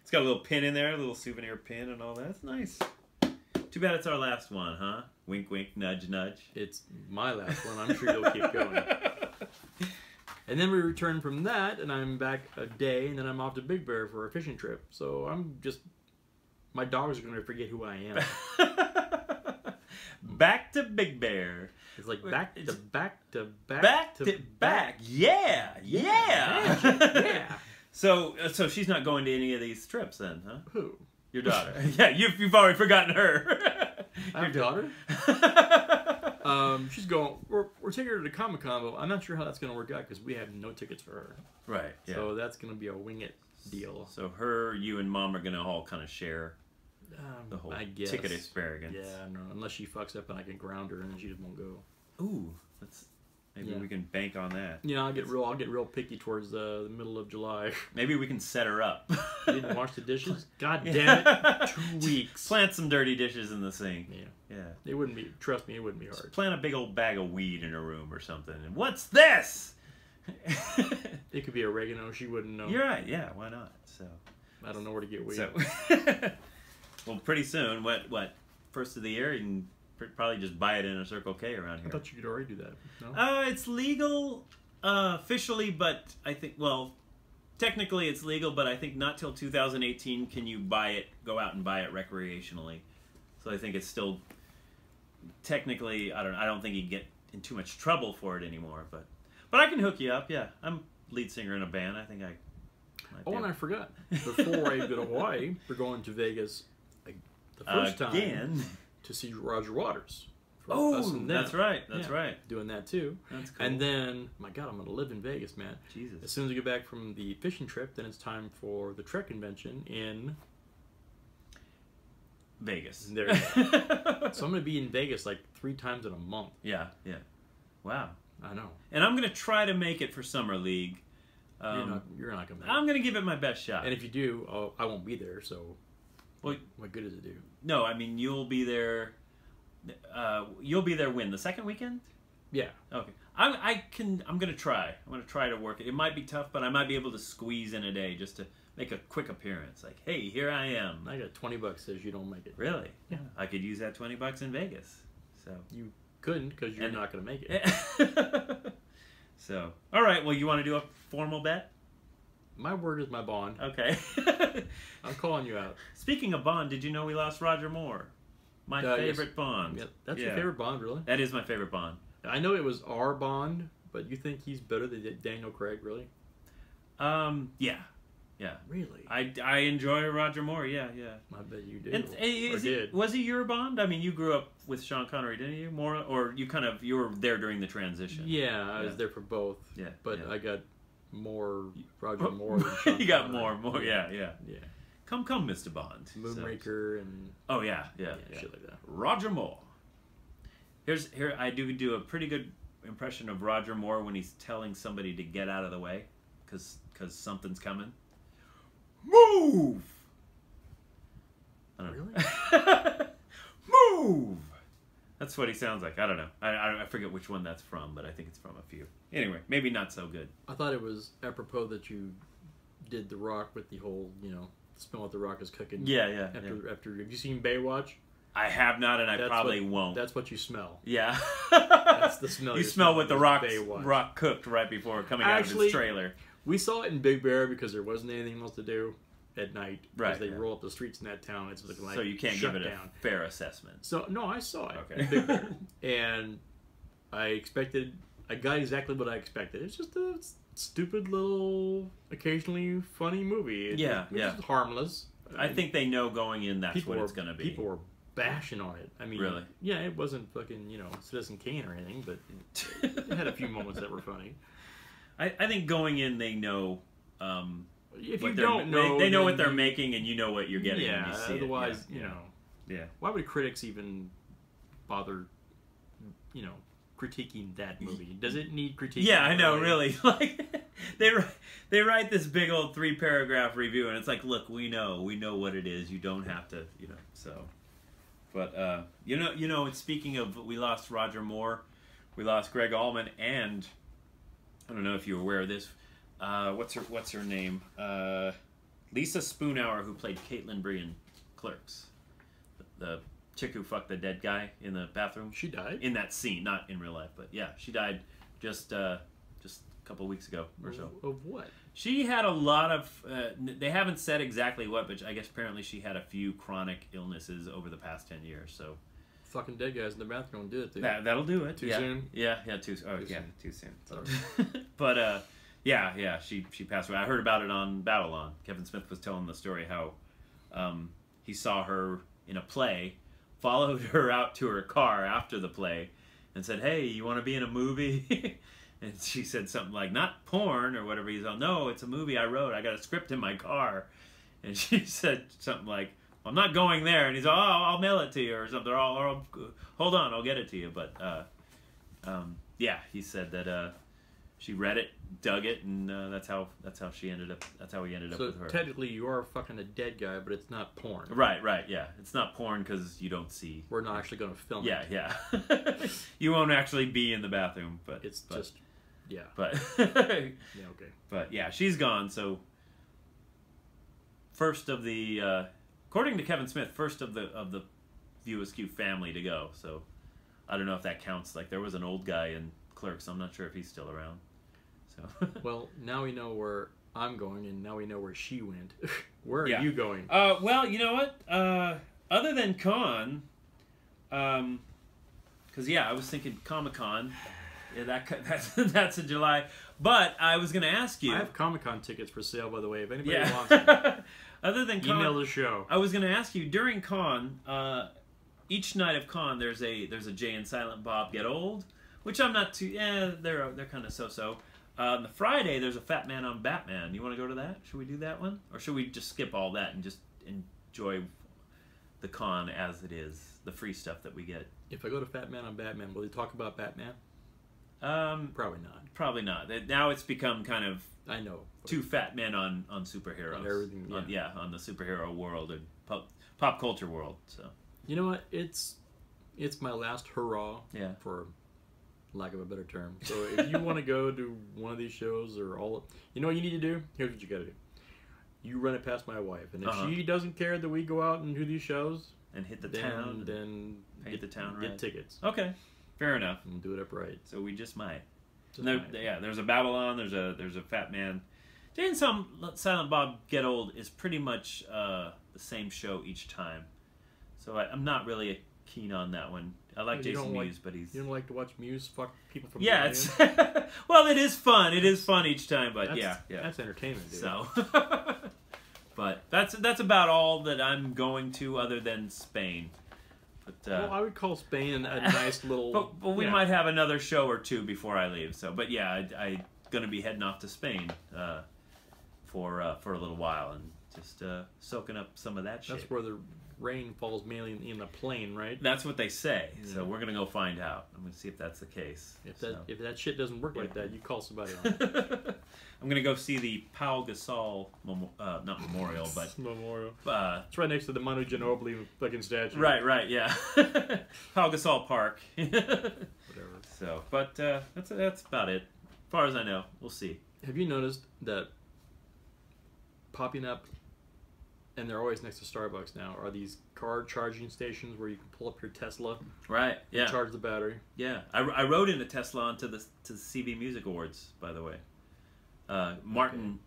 It's got a little pin in there, a little souvenir pin and all that. It's nice. Too bad it's our last one, huh? Wink, wink, nudge, nudge. It's my last one. I'm sure you'll keep going. And then we return from that, and I'm back a day, and then I'm off to Big Bear for a fishing trip. So I'm just... My dogs are going to forget who I am. Back to Big Bear. It's like back to back to back. Back to back. Yeah. Yeah. Yeah. So she's not going to any of these trips then, huh? Who? Your daughter. Yeah, you've already forgotten her. I have a daughter? She's going... We're taking her to Comic-Con, but I'm not sure how that's going to work out because we have no tickets for her. Right, yeah. So that's going to be a wing-it deal. So you and Mom are going to all kind of share the whole ticket experience. Yeah, no, unless she fucks up and I can ground her and she just won't go. Ooh, maybe we can bank on that. Yeah, I'll get real picky towards the middle of July. Maybe we can set her up. You didn't wash the dishes? God damn it. 2 weeks. Plant some dirty dishes in the sink. Yeah. It wouldn't be, trust me, it wouldn't be hard. Just plant a big old bag of weed in her room or something. And what's this? It could be oregano. She wouldn't know. You're right. Yeah, why not? So I don't know where to get weed. So, well, pretty soon. What? First of the year, you can probably just buy it in a Circle K around here. I thought you could already do that. No? It's legal officially, but I think technically it's legal, but I think not till 2018 can you go out and buy it recreationally. So I think it's still technically, I don't think you get in too much trouble for it anymore, but I can hook you up. Yeah, I'm lead singer in a band. I think I might be and I forgot. Before I go to Hawaii, we're going to Vegas the first time again to see Roger Waters. That's right. That's right. Doing that too. That's cool. And then, my God, I'm going to live in Vegas, man. Jesus. As soon as we get back from the fishing trip, then it's time for the Trek convention in Vegas. There you go. So I'm going to be in Vegas like 3 times in a month. Yeah. Wow. I know. And I'm going to try to make it for Summer League. You're not going to make it. I'm going to give it my best shot. And if you do, I won't be there, so what good does it do? No, I mean, you'll be there. You'll be there when? The second weekend? Yeah. Okay. I'm going to try. I'm going to try to work it. It might be tough, but I might be able to squeeze in a day just to make a quick appearance. Like, hey, here I am. I got $20 says you don't make it. Really? Yeah. I could use that $20 in Vegas. So you couldn't because you're not going to make it. So, all right. Well, you want to do a formal bet? My word is my bond. Okay. I'm calling you out. Speaking of Bond, did you know we lost Roger Moore? My favorite Bond. Yeah, that's your favorite Bond, really? That is my favorite Bond. I know it was our Bond, but you think he's better than Daniel Craig, really? Yeah. Really? I enjoy Roger Moore. Yeah. I bet you do. And, was he your Bond? I mean, you grew up with Sean Connery, didn't you? More, or you were there during the transition? Yeah, I was there for both. Yeah, but I got more Roger Moore than Sean You got Connery. more. Yeah. Come, Mr. Bond. Moonraker and shit like that. Roger Moore. Here I do a pretty good impression of Roger Moore when he's telling somebody to get out of the way because something's coming. Move! I don't know. Move! That's what he sounds like. I don't know. I forget which one that's from, but I think it's from a few. Anyway, maybe not so good. I thought it was apropos that you did The Rock with the whole, smell what The Rock is cooking. Yeah. After have you seen Baywatch? I have not, and I probably won't. That's what you smell. Yeah. That's the smell. You smell what the Rock cooked right before coming out of his trailer. We saw it in Big Bear because there wasn't anything else to do at night. Right. Because they roll up the streets in that town. It's looking like so you can't give it a fair assessment. So, no, I saw it in Big Bear. And I got exactly what I expected. It's just a stupid little, occasionally funny movie. It's harmless. I think they know going in that's what it's going to be. People were bashing on it. I mean, really? Yeah, it wasn't fucking, Citizen Kane or anything, but it had a few moments that were funny. I think going in, they know. If you don't know, they know what they're making, and you know what you're getting. Yeah. When you see otherwise, it. Yeah. Why would critics even bother, critiquing that movie? Does it need critiquing? Yeah, I know. Really, like they write this big old 3-paragraph review, and it's like, look, we know what it is. You don't have to, So, but it's speaking of, we lost Roger Moore, we lost Greg Allman, and I don't know if you're aware of this. What's her name? Lisa Spoonhour, who played Caitlin Bree in Clerks, the chick who fucked the dead guy in the bathroom. She died in that scene, not in real life, but yeah, she died just a couple weeks ago or so. Of what? She had a lot of. They haven't said exactly what, but I guess apparently she had a few chronic illnesses over the past 10 years. So. Fucking dead guys in the bathroom did it. That'll do it. Too soon. Yeah. Too soon. But she passed away. I heard about it on Babylon. Kevin Smith was telling the story how he saw her in a play, followed her out to her car after the play, and said, "Hey, you want to be in a movie?" And she said something like, "Not porn or whatever." He's all, "No, it's a movie I wrote. I got a script in my car." And she said something like, "I'm not going there." And he's all, "Oh, I'll mail it to you or something. Or I'll hold on, I'll get it to you." But he said that she read it, dug it, and that's how he ended up with her. So technically, you are fucking a dead guy, but it's not porn. Right, yeah. It's not porn because you don't see. We're not actually going to film it. Yeah. You won't actually be in the bathroom, but it's just Yeah. But yeah, okay. But yeah, she's gone. So first of the, according to Kevin Smith, first of the View Askew family to go. So I don't know if that counts. Like there was an old guy in Clerks. I'm not sure if he's still around. So well, now we know where I'm going, and now we know where she went. Where are you going? Well, you know what? Other than con, because I was thinking Comic-Con. Yeah, that's in July. But I was going to ask you. I have Comic-Con tickets for sale, by the way. If anybody wants them. Other than con, email the show. I was going to ask you during con. Each night of con, there's a Jay and Silent Bob Get Old, which I'm not too. They're kind of so. On the Friday, there's a Fat Man on Batman. You want to go to that? Should we do that one, or should we just skip all that and just enjoy the con as it is, the free stuff that we get? If I go to Fat Man on Batman, will you talk about Batman? Probably not. Probably not. Now it's become kind of two fat men on superheroes. On everything. On the superhero world and pop culture world. So you know what? It's my last hurrah. Yeah. For lack of a better term. So if you want to go to one of these shows or all, you know what you need to do? Here's what you got to do. You run it past my wife, and if she doesn't care that we go out and do these shows and hit the town, then hit the town, get tickets. Okay, fair enough. And do it upright. So we just might. There's a Babylon. There's a Fat Man. Jay and Silent Bob Get Old is pretty much the same show each time. So I'm not really keen on that one. I like Jason Mewes, but he's... You don't like to watch Mewes fuck people from... Yeah, it's... well, it is fun. It is fun each time, but yeah. That's entertainment, dude. So... but that's about all that I'm going to other than Spain. But, well, I would call Spain a nice little... But we might have another show or two before I leave. So, but yeah, I'm going to be heading off to Spain for a little while and just soaking up some of that shit. That's where the rain falls mainly in the plain, right? That's what they say. Yeah. So we're gonna go find out. I'm gonna see if that's the case. If that shit doesn't work like that, you call somebody on. I'm gonna go see the Pau Gasol not memorial, but memorial. It's right next to the Manu Ginobili fucking statue. Right, yeah. Pau Gasol Park. Whatever. So, but that's about it. As far as I know, we'll see. Have you noticed that popping up? And they're always next to Starbucks now, are these car charging stations where you can pull up your Tesla, right? Yeah, and charge the battery. Yeah, I rode in a Tesla onto the CB Music Awards, by the way. Martin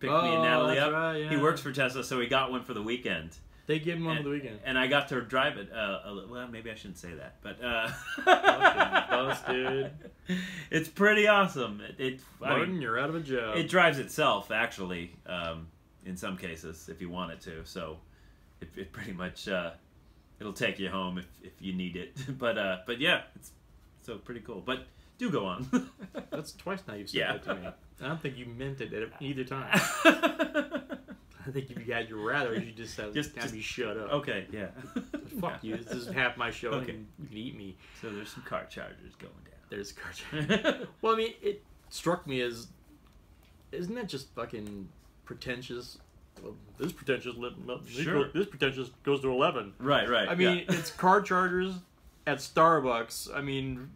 picked me and Natalie up. Right, yeah. He works for Tesla, so he got one for the weekend. They gave him one for the weekend, and I got to drive it. Well, maybe I shouldn't say that, but busted. It's pretty awesome. Martin, you're out of a job. It drives itself, actually. In some cases, if you want it to, so it pretty much it'll take you home if you need it. But yeah, it's so pretty cool. But do go on. That's twice now you've said that to me. I don't think you meant it at either time. I think if you had your rather, you just said, just be shut up. Okay, yeah. Fuck you. This is half my show. Okay, you can eat me. So there's some car chargers going down. There's car chargers. Well, I mean, it struck me as, isn't that just fucking pretentious? Well, this pretentious this pretentious goes to 11. Right. I mean, it's car chargers at Starbucks. I mean,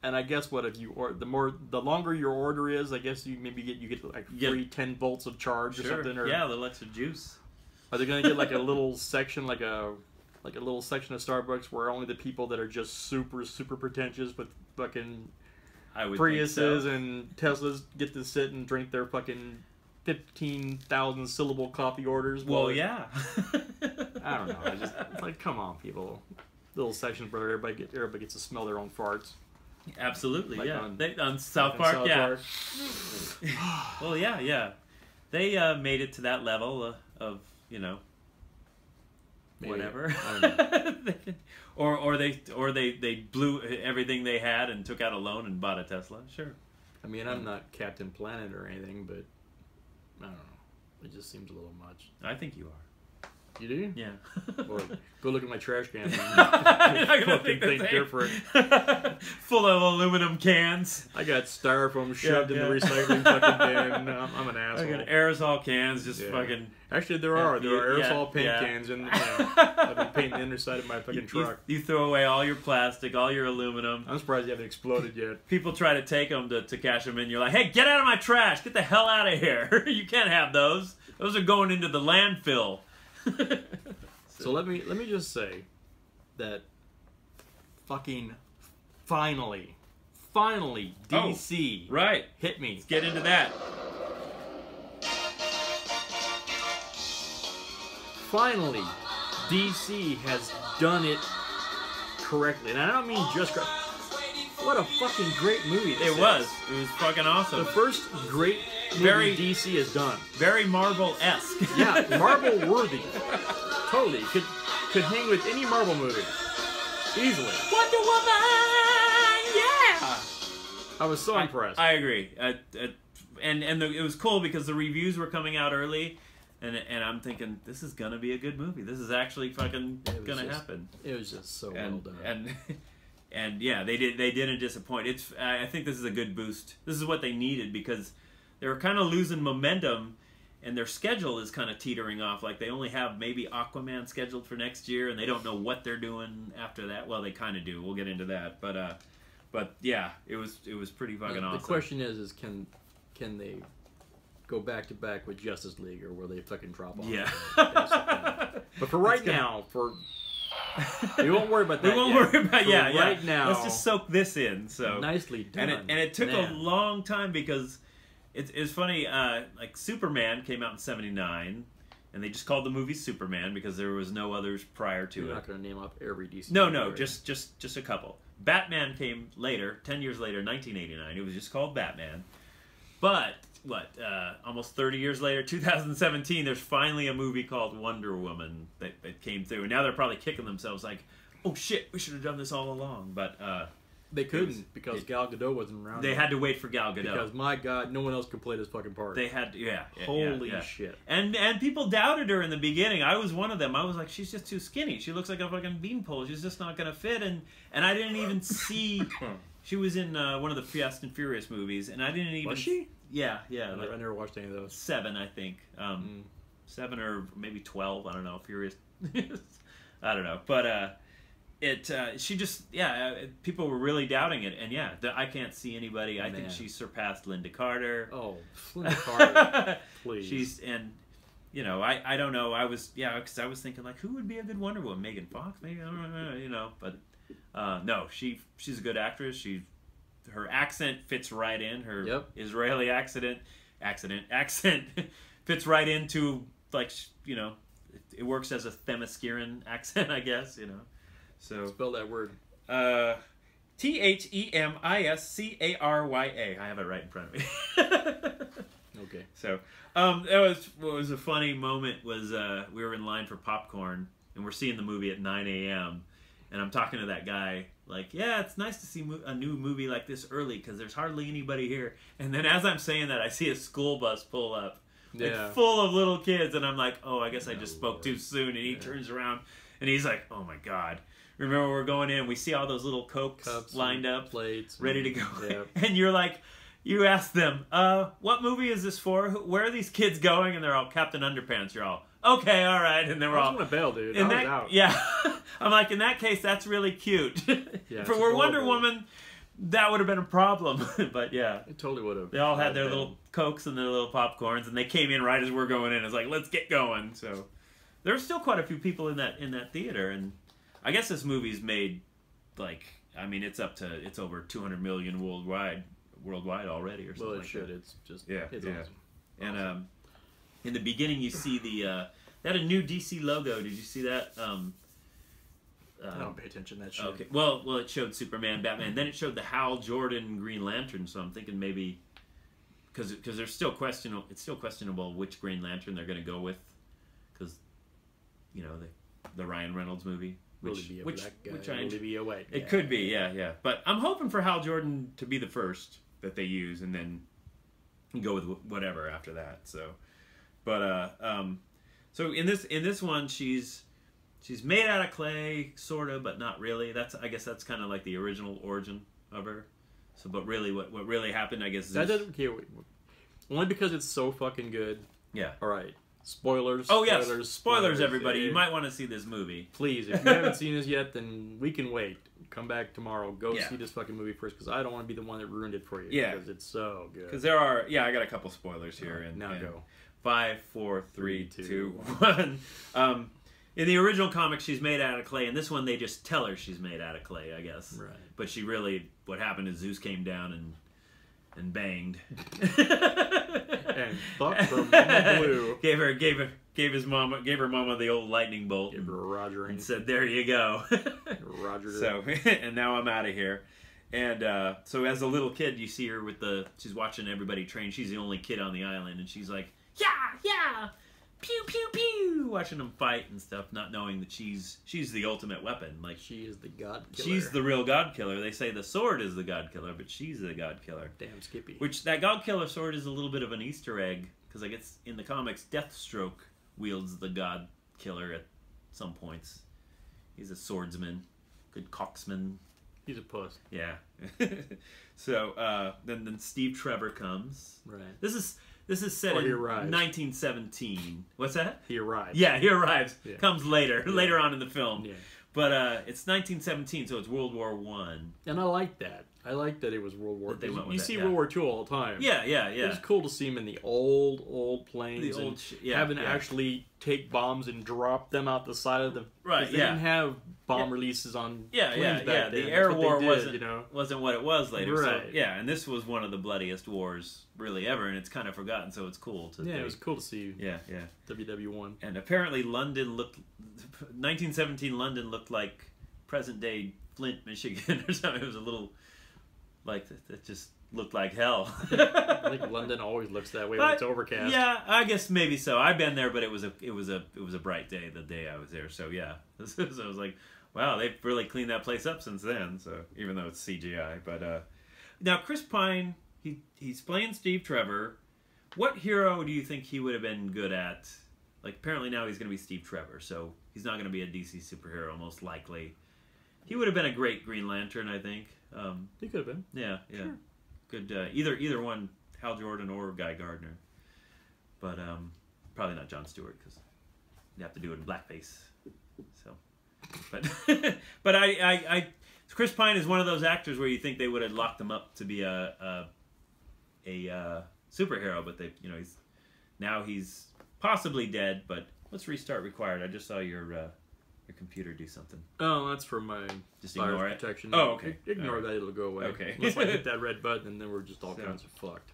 and I guess what if you the longer your order is, I guess you get like free 10 volts of charge or something. Or, yeah, a little extra juice. Are they gonna get like a little section, like a little section of Starbucks where only the people that are just super pretentious with fucking Priuses and Teslas get to sit and drink their fucking 15,000 syllable coffee orders? Well, yeah. I don't know. It's like, come on, people. Little sections where everybody gets to smell their own farts. Absolutely, like yeah. On South Park, yeah. Well, yeah. They made it to that level of whatever. I don't know. or they blew everything they had and took out a loan and bought a Tesla. Sure. I mean, I'm not Captain Planet or anything, but I don't know. It just seems a little much. I think you are. You do? Yeah. Well, go look at my trash can. I'm not gonna Fucking think different. Full of aluminum cans. I got styrofoam shoved in the recycling fucking bin. I'm an asshole. Fucking aerosol cans, just fucking. Actually, there are aerosol paint cans, and I've been painting the underside of my fucking truck. You throw away all your plastic, all your aluminum. I'm surprised you haven't exploded yet. People try to take them to cash them in. You're like, hey, get out of my trash! Get the hell out of here! You can't have those. Those are going into the landfill. So let me just say that fucking finally DC right. hit me. Let's get into that. Finally, DC has done it correctly, and I don't mean just correct. What a fucking great movie this was. It was fucking awesome. The first great movie DC has done. Very Marvel-esque. Yeah, Marvel-worthy. Totally. Could hang with any Marvel movie. Easily. Wonder Woman! Yeah! I was so impressed. I agree. It was cool because the reviews were coming out early, and I'm thinking, this is gonna be a good movie. This is actually fucking gonna happen. It was just so well done. And yeah, they didn't disappoint. I think this is a good boost. This is what they needed because they were kind of losing momentum, and their schedule is kind of teetering off. Like they only have maybe Aquaman scheduled for next year, and they don't know what they're doing after that. Well, they kind of do. We'll get into that, but yeah, it was pretty fucking awesome. The question is can they go back to back with Justice League, or will they fucking drop off? Yeah. But for right now, we won't worry about that. We won't worry about right now. Let's just soak this in. So nicely done. And it took a long time because it's funny. Like Superman came out in '79, and they just called the movie Superman because there was no others prior to it. You're not going to name up every DC. No, just a couple. Batman came later, 10 years later, 1989. It was just called Batman. But almost 30 years later, 2017, there's finally a movie called Wonder Woman that came through. And now they're probably kicking themselves like, oh shit, we should have done this all along. But they couldn't because Gal Gadot wasn't around. They had to wait for Gal Gadot. Because my God, no one else could play this fucking part. They had to, Holy shit. And people doubted her in the beginting. I was one of them. I was like, she's just too skinny. She looks like a fucking beanpole. She's just not going to fit. And I didn't even see... She was in one of the Fast and Furious movies, and I didn't even... Was she? Yeah. I never watched any of those. 7, I think. 7 or maybe 12. I don't know. Furious. I don't know. But she just... people were really doubting it. And I can't see anybody. I think she surpassed Linda Carter. Oh, Linda Carter. Please. I don't know. I was... because I was thinking, like, who would be a good Wonder Woman? Megan Fox? Maybe? I don't know, but... no, she's a good actress. Her accent fits right in. Her Israeli accent fits right into, like, it works as a Themysciran accent, I guess, So spell that word. Themyscarya. I have it right in front of me. Okay. So, what was a funny moment was we were in line for popcorn and we're seeing the movie at 9 a.m. And I'm talking to that guy, like, yeah, it's nice to see a new movie like this early because there's hardly anybody here. And then as I'm saying that, I see a school bus pull up, full of little kids. And I'm like, oh, I guess I just spoke too soon. And he turns around, and he's like, oh, my God. Remember, we're going in, we see all those little Cokes cups lined up, plates, ready to go. And you're like, you ask them, what movie is this for? Where are these kids going? And they're all Captain Underpants. You're all, okay, all right. And then we're all... I was going to bail, dude. I was out. Yeah. I'm like, in that case, that's really cute. For Wonder Woman, that would have been a problem. But yeah. It totally would have. They all had their little Cokes and their little popcorns, and they came in right as we're going in. It's like, let's get going. So there were still quite a few people in that theater, and I guess this movie's made, like, I mean, it's over 200 million worldwide already or something. Well, it like should. That. It's just it's awesome. And in the beginning, you see they had a new DC logo. Did you see that? I don't pay attention to that shit. Okay. Well, it showed Superman, Batman. Then it showed the Hal Jordan Green Lantern. So I'm thinking maybe because there's still questionable. It's still questionable which Green Lantern they're going to go with because the Ryan Reynolds movie. Will it be a black guy? Will it be a white guy? It could be, yeah. But I'm hoping for Hal Jordan to be the first that they use, and then go with whatever after that. So, but So in this one, she's made out of clay, sort of, but not really. I guess that's kind of like the original origin of her. So, but really, what really happened, I guess, is... That doesn't... Only because it's so fucking good. Yeah. All right. Spoilers. Oh, yes. Spoilers, everybody. You might want to see this movie. Please, if you haven't seen this yet, then we can wait. Come back tomorrow. Go see this fucking movie first, because I don't want to be the one that ruined it for you. Yeah. Because it's so good. Because there are... Yeah, I got a couple spoilers here. Right, now go. 5, 4, 3, 2, 1. In the original comic, she's made out of clay. In this one, they just tell her she's made out of clay, I guess. Right. But she really... What happened is Zeus came down and banged. And fucked her mama blue. Gave her mama the old lightning bolt. Gave her a Roger and said, "There you go." Roger. So and now I'm out of here. And so as a little kid, you see her she's watching everybody train. She's the only kid on the island, and she's like, yeah, pew pew pew, watching them fight and stuff, not knowing that she's the ultimate weapon. Like, she is the god killer. She's the real god killer. They say the sword is the god killer, but she's the god killer. Damn Skippy. Which that god killer sword is a little bit of an Easter egg, because I guess in the comics, Deathstroke wields the god killer at some points. He's a swordsman, good coxman. He's a puss. Yeah. So then Steve Trevor comes. Right. This is set in 1917. What's that? He arrives. Yeah, he arrives. Yeah. Comes later on in the film. Yeah. But it's 1917, so it's World War I. And I like that. I like that it was World War II. You see World War II all the time. Yeah. It's cool to see him in the old planes. The old having to actually take bombs and drop them out the side of the... Right, They didn't have bomb releases on planes back then. The air war wasn't what it was later. Right. So, yeah, and this was one of the bloodiest wars really ever, and it's kind of forgotten, so it's cool to it was cool to see. Yeah. WW1. And apparently 1917 London looked like present-day Flint, Michigan or something. It was a little... Like, it just looked like hell. I think London always looks that way when it's overcast. Yeah, I guess maybe so. I've been there, but it was a bright day the day I was there. So yeah, so I was like, wow, they've really cleaned that place up since then. So even though it's CGI, but now Chris Pine, he's playing Steve Trevor. What hero do you think he would have been good at? Like, apparently now he's going to be Steve Trevor, so he's not going to be a DC superhero most likely. He would have been a great Green Lantern, I think. He could have been. Yeah. Sure. Good. Either one, Hal Jordan or Guy Gardner. But probably not Jon Stewart, because you have to do it in blackface. So, but I Chris Pine is one of those actors where you think they would have locked him up to be a superhero, but he's possibly dead. But what's restart required? I just saw your computer do something. Oh, that's for my just ignore it. Protection. Oh, okay. Ignore that; it'll go away. Okay. Unless I hit that red button, and then we're just all kinds of fucked.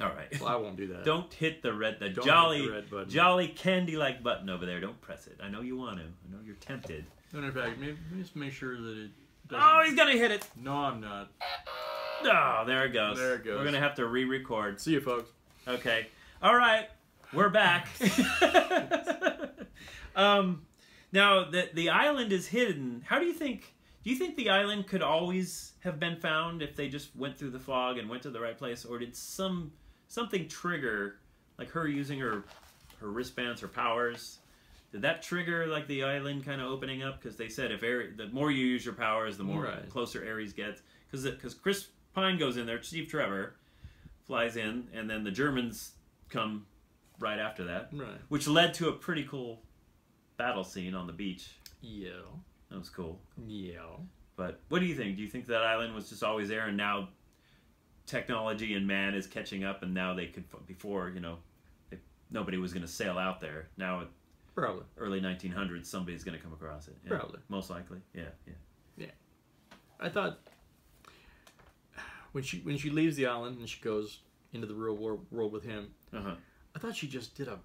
All right. Well, I won't do that. Don't hit the jolly candy-like button over there. Don't press it. I know you want to. I know you're tempted. And in fact, maybe just make sure that it doesn't... Oh, he's gonna hit it. No, I'm not. Oh, there it goes. There it goes. We're gonna have to re-record. See you, folks. Okay. All right. We're back. Now the island is hidden. How do you think? Do you think the island could always have been found if they just went through the fog and went to the right place, or did something trigger, like her using her wristbands, her powers? Did that trigger like the island kind of opening up? Because they said the more you use your powers, the more closer Ares gets. Because Chris Pine goes in there, Steve Trevor flies in, and then the Germans come right after that, which led to a pretty cool battle scene on the beach. Yeah. That was cool. Yeah. But what do you think? Do you think that island was just always there, and now technology and man is catching up, and now they could, before, nobody was going to sail out there. Now, probably early 1900s, somebody's going to come across it. Yeah, probably. Most likely. Yeah. I thought when she leaves the island and she goes into the real world with him, I thought she just did a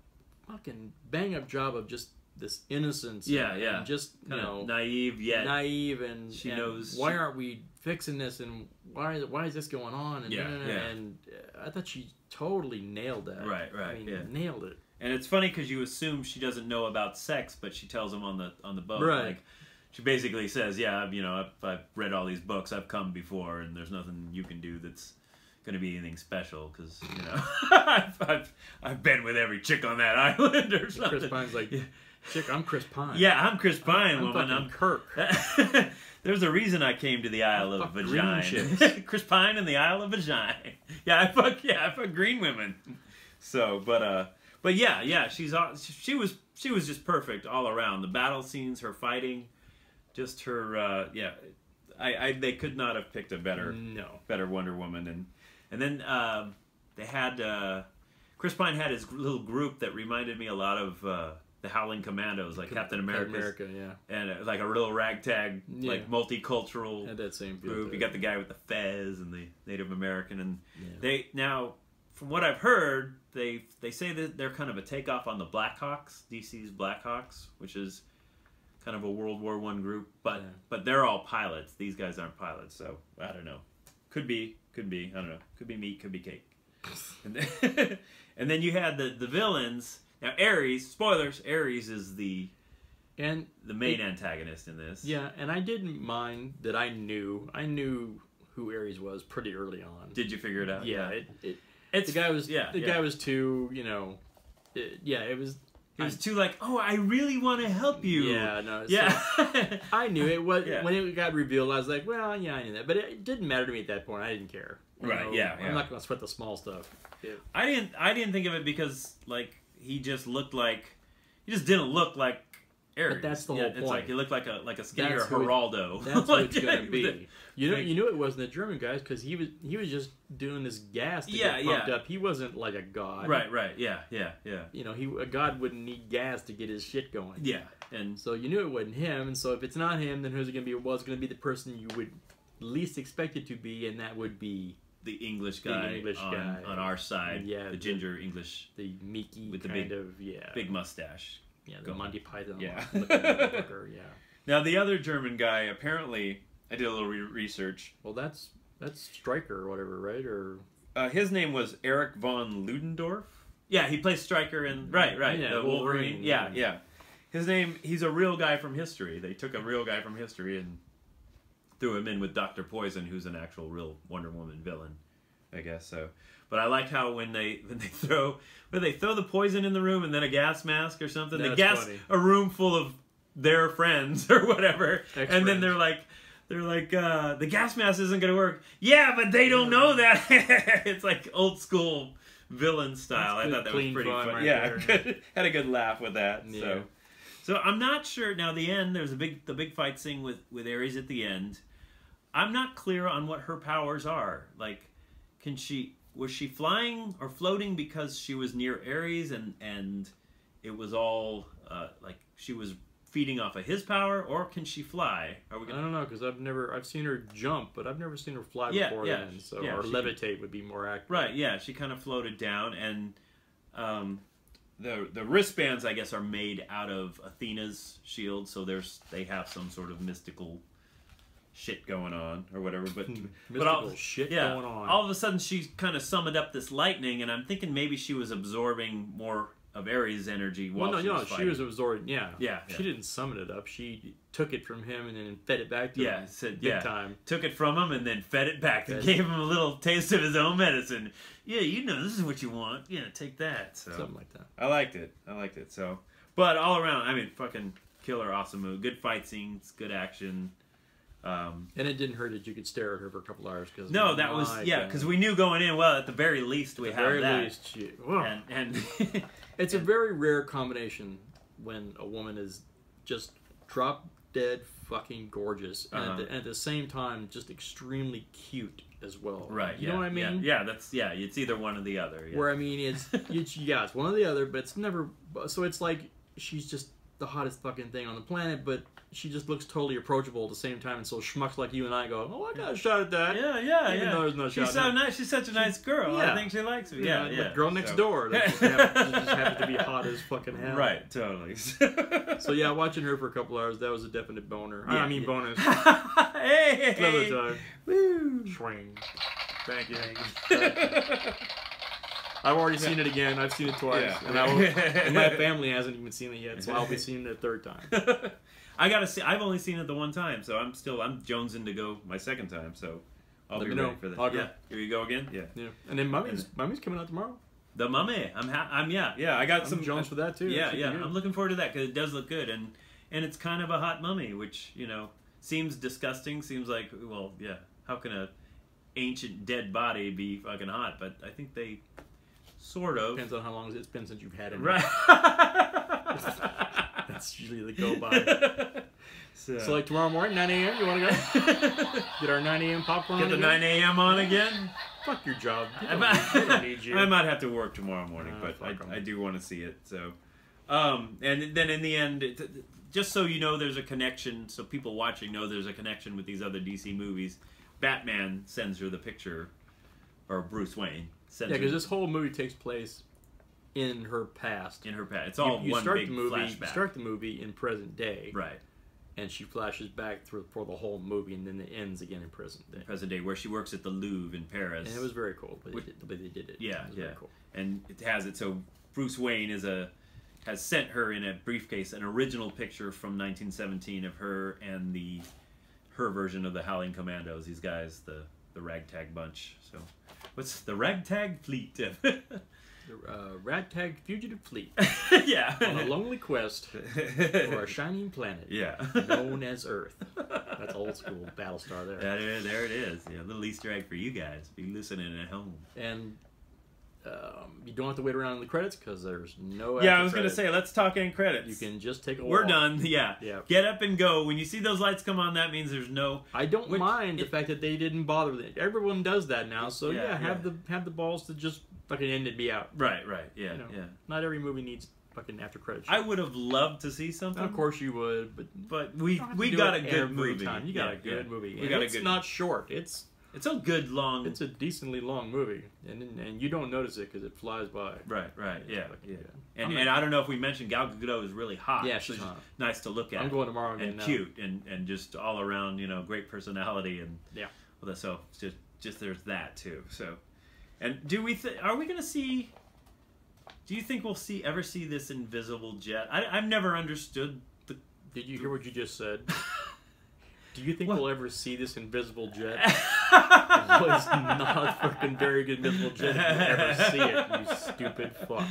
fucking bang-up job of just this innocence. And just, naive, and she knows. Why aren't we fixing this? And why is this going on? And and I thought she totally nailed that. Right. I mean, nailed it. And it's funny because you assume she doesn't know about sex, but she tells him on the boat. Right. Like, she basically says, "Yeah, I've read all these books. I've come before, and there's nothing you can do that's going to be anything special because you know I've been with every chick on that island or something. Chris Pine's like, chick, I'm Chris Pine. Yeah, I'm Chris Pine, woman. I'm Kirk. There's a reason I came to the Isle of Vagina. Chris Pine and the Isle of Vagina. I fuck green women. So, but yeah, she was just perfect all around. The battle scenes, her fighting, just her they could not have picked a better Wonder Woman. And then they had Chris Pine had his little group that reminded me a lot of the Howling Commandos, like Captain America, and like a real ragtag, like multicultural had that same group. You got the guy with the fez and the Native American, and they now, from what I've heard, they say that they're kind of a takeoff on the Blackhawks, DC's Blackhawks, which is kind of a World War I group, but they're all pilots. These guys aren't pilots, so I don't know. Could be. I don't know. Could be meat. Could be cake. And then you had the villains. Now Ares, spoilers, Ares is the main antagonist in this. Yeah, and I didn't mind that I knew who Ares was pretty early on. Did you figure it out? Yeah, the guy was too, you know, it was. He was too like, oh, I really want to help you. Yeah, no. Yeah. So, I knew it was when it got revealed. I was like, well, yeah, I knew that, but it didn't matter to me at that point. I didn't care. Right? Yeah. I'm not gonna sweat the small stuff. Yeah. I didn't think of it because like he just didn't look like Ares. But that's the whole point. It's like he looked like a skinnier Geraldo. That's what it's gonna be. You knew it wasn't the German guys because he was just doing this gas to get pumped up. He wasn't like a god. Right. Yeah. You know, a god wouldn't need gas to get his shit going. Yeah, and so you knew it wasn't him. And so if it's not him, then who's it gonna be? Well, it's gonna be the person you would least expect it to be, and that would be the English guy, on our side. Yeah, the ginger English, the Mickey with the big mustache. Yeah, the Monty Python. Yeah. Yeah. Now the other German guy, apparently, I did a little research. Well, that's Stryker or whatever, right? Or his name was Erich von Ludendorff. Yeah, he plays Stryker in right. Yeah, the Wolverine. Yeah. His name. He's a real guy from history. They took a real guy from history and threw him in with Dr. Poison, who's an actual real Wonder Woman villain, I guess so. But I like how when they throw the poison in the room and then a gas mask or something, That's they gas funny. a room full of their friends or whatever, and then they're like the gas mask isn't gonna work. Yeah, but they don't know that. It's like old school villain style. I thought that was pretty fun. Right had a good laugh with that. Yeah. So I'm not sure. Now the end, there's the big fight scene with Ares at the end. I'm not clear on what her powers are. Like, was she flying or floating because she was near Ares and it was all like she was feeding off of his power, or can she fly? I don't know, because I've seen her jump, but I've never seen her fly before then. So or levitate would be more accurate. Right? Yeah, she kind of floated down, and the wristbands, I guess, are made out of Athena's shield, so they have some sort of mystical shit going on or whatever, but going on. All of a sudden she kind of summoned up this lightning, and I'm thinking maybe she was absorbing more of Ares' energy while she was fighting. She was absorbing. Yeah. She Yeah. didn't summon it up. She took it from him and then fed it back to him. Big time. Took it from him and then fed it back and gave him a little taste of his own medicine. Yeah, this is what you want. Yeah, take that. So something like that. I liked it. So, but all around, I mean, fucking killer, awesome movie. Good fight scenes, good action. And it didn't hurt that you could stare at her for a couple hours. Because we knew going in, well, at the very least we have that. And it's a very rare combination when a woman is just drop dead fucking gorgeous, and at the same time just extremely cute as well. Right. You know what I mean? Yeah. It's either one or the other. Yeah. Where I mean, it's one or the other, but it's never. So it's like she's just the hottest fucking thing on the planet, but she just looks totally approachable at the same time, and so schmucks like you and I go, oh, I got a shot at that. Yeah. Even though there's no shot. She's so nice. She's such a nice girl. Yeah. I think she likes me. Yeah. Like girl next door. That just happens to be hot as fucking hell. Right. Totally. So yeah, watching her for a couple hours, that was a definite boner. Yeah, bonus. Hey. Another time. Woo. Swing. Thank you. I've already seen it again. I've seen it twice, and my family hasn't even seen it yet, so I'll be seeing it a third time. I gotta see. I've only seen it the one time, so I'm jonesing to go my second time. So I'll Let be me ready know. for that. I'll go. Yeah, here you go again. Yeah. Yeah. And then Mummy's coming out tomorrow. The Mummy. I'm yeah. I got some Jones for that too. Yeah, yeah. I'm looking forward to that because it does look good, and it's kind of a hot mummy, which seems disgusting. Seems like, well, yeah. How can a ancient dead body be fucking hot? But I think they sort of Depends on how long it's been since you've had it. right. That's usually the go by. So like tomorrow morning, 9 a.m. You want to go? Get our 9 a.m. popcorn. Get the 9 a.m. on again. Fuck your job. We don't need you. I might have to work tomorrow morning, but I do want to see it. So, and then in the end, just so you know, there's a connection. So people watching know there's a connection with these other DC movies. Batman sends her the picture, or Bruce Wayne sends. Yeah, because this whole movie takes place in her past. In her past, it's all one big flashback. You start the movie in present day, right? And she flashes back for the whole movie, and then it ends again in present day. Present day, where she works at the Louvre in Paris. And it was very cool the way they did it. Yeah, it yeah. Very cool. And it has it so Bruce Wayne has sent her in a briefcase an original picture from 1917 of her and her version of the Howling Commandos. These guys, the ragtag bunch. So, what's the ragtag fleet? The ragtag fugitive fleet. Yeah. On a lonely quest for a shining planet. Yeah. Known as Earth. That's old school Battlestar there. There it is. Yeah, a little Easter egg for you guys. Be listening at home. And you don't have to wait around in the credits because there's no. Yeah, I was going to say, let's talk end credits. You can just take a walk. We're done. Yeah. Yeah. Get up and go. When you see those lights come on, that means there's no. I don't mind the fact that they didn't bother with it. Everyone does that now, so have the balls to just fucking end and be out. Right. Yeah. Yeah. Not every movie needs fucking after credits. I would have loved to see something. Of course you would, but we got a good movie. Time. You got a good movie. It's not short. It's a good long. It's a decently long movie, and you don't notice it because it flies by. Right. Yeah. And I don't know if we mentioned Gal Gadot is really hot. Yeah, she's hot. Nice to look at. I'm going tomorrow again. And cute and just all around, great personality and yeah. Well, so just there's that too. So, and are we gonna see? Do you think we'll ever see this invisible jet? I've never understood the. Did you hear what you just said? Do you think we'll ever see this invisible jet? It was not a fucking very good invisible jet if you ever see it, you stupid fuck.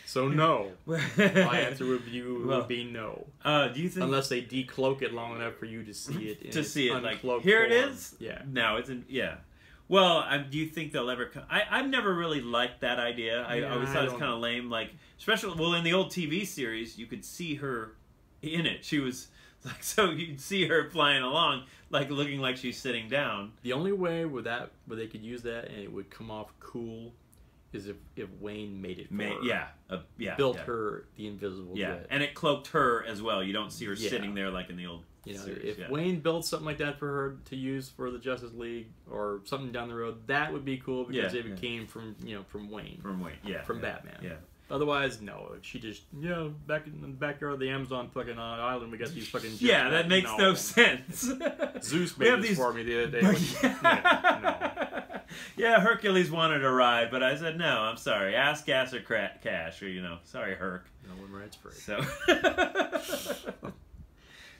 So no. My answer would be no. Do you think unless they decloak it long enough for you to see it? To see it like here form. It is. Yeah. No, it's in yeah. Well, do you think they'll ever come? I've never really liked that idea. I always thought it was kind of lame. Like, especially, in the old TV series, you could see her in it. She was, like, so you'd see her flying along, like, looking like she's sitting down. The only way where they could use that and it would come off cool is if Wayne made it for her. Built her the invisible jet. And it cloaked her as well. You don't see her sitting there like in the old series. If Wayne built something like that for her to use for the Justice League or something down the road, that would be cool because it came from Wayne. From Wayne, From Batman. Yeah. Otherwise, no. She just, back in the backyard of the Amazon fucking island, we got these fucking jets. Yeah, that makes no sense. Zeus made this for me the other day. No. Yeah, Hercules wanted to ride, but I said, no, I'm sorry. Ask gas or cash, or, sorry, Herc. No one rides free. So...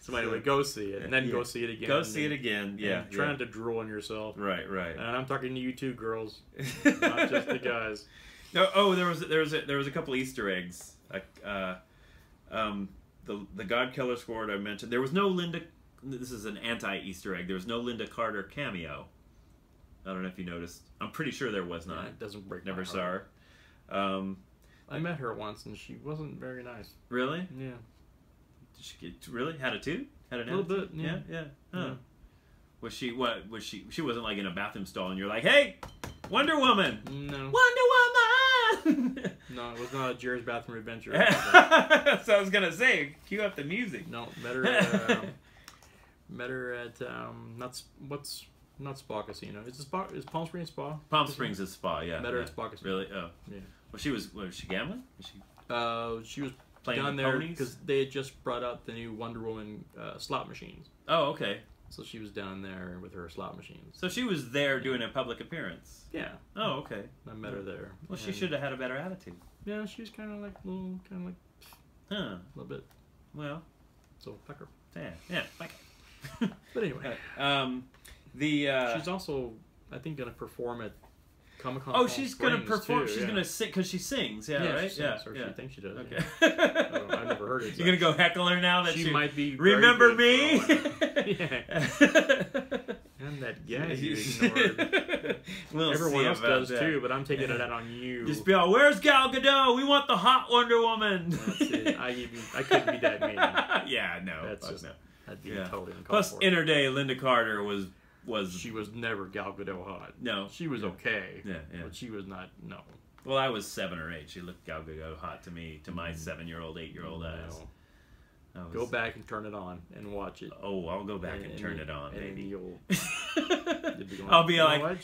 So anyway, go see it, and then go see it again. Go see it again, yeah. Try not to drool on yourself. Right. And I'm talking to you too, girls, not just the guys. No, there was a couple Easter eggs. The God Killer Squad I mentioned. There was no Linda. This is an anti-Easter egg. There was no Linda Carter cameo. I don't know if you noticed. I'm pretty sure there was not. Yeah, it doesn't break. Never saw her. I met her once, and she wasn't very nice. Really? Yeah. Really? Had a tooth? Had an little bit, yeah. Huh. Yeah. Was she, she wasn't like in a bathroom stall and you're like, hey, Wonder Woman! No. Wonder Woman! No, it was not a Jerry's Bathroom Adventure. So I was gonna say, cue up the music. No, met her at not Spa Casino. Is Palm Springs Spa? Palm Springs is Spa, yeah. Met her at Spa Casino. Really? Oh. Yeah. Was she gambling? She was playing down there ponies? because they had just brought out the new Wonder Woman slot machines. Oh, okay. So she was down there with her slot machines. So she was there doing a public appearance. Yeah. Oh, okay. I met her there. Well, she should have had a better attitude. Yeah, she was kind of like Huh. A little bit. Well. So fuck her. Yeah, fuck her. But anyway. She's also, I think, going to perform at Comic-Con. Oh, she's going to perform. Too, she's going to sing because she sings. Yeah, right. She sings, or she thinks she does. Okay. Yeah. I've never heard it. You're going to go heckle her now that she might be. Remember me? And that guy you ignored. Everyone else does too, but I'm taking it out on you. Just be all, where's Gal Gadot? We want the hot Wonder Woman. That's it. I couldn't be that mean. Yeah, no. That's just, that'd be totally uncalled Plus, for. Inner Day, Linda Carter was. She was never Gal Gadot hot. No. She was okay. Yeah. But she was not, no. Well, I was 7 or 8. She looked Gal Gadot hot to me, to my 7-year-old, 8-year-old eyes. Go back and turn it on and watch it. Oh, I'll go back and turn it on, baby. You'll be going, I'll be like,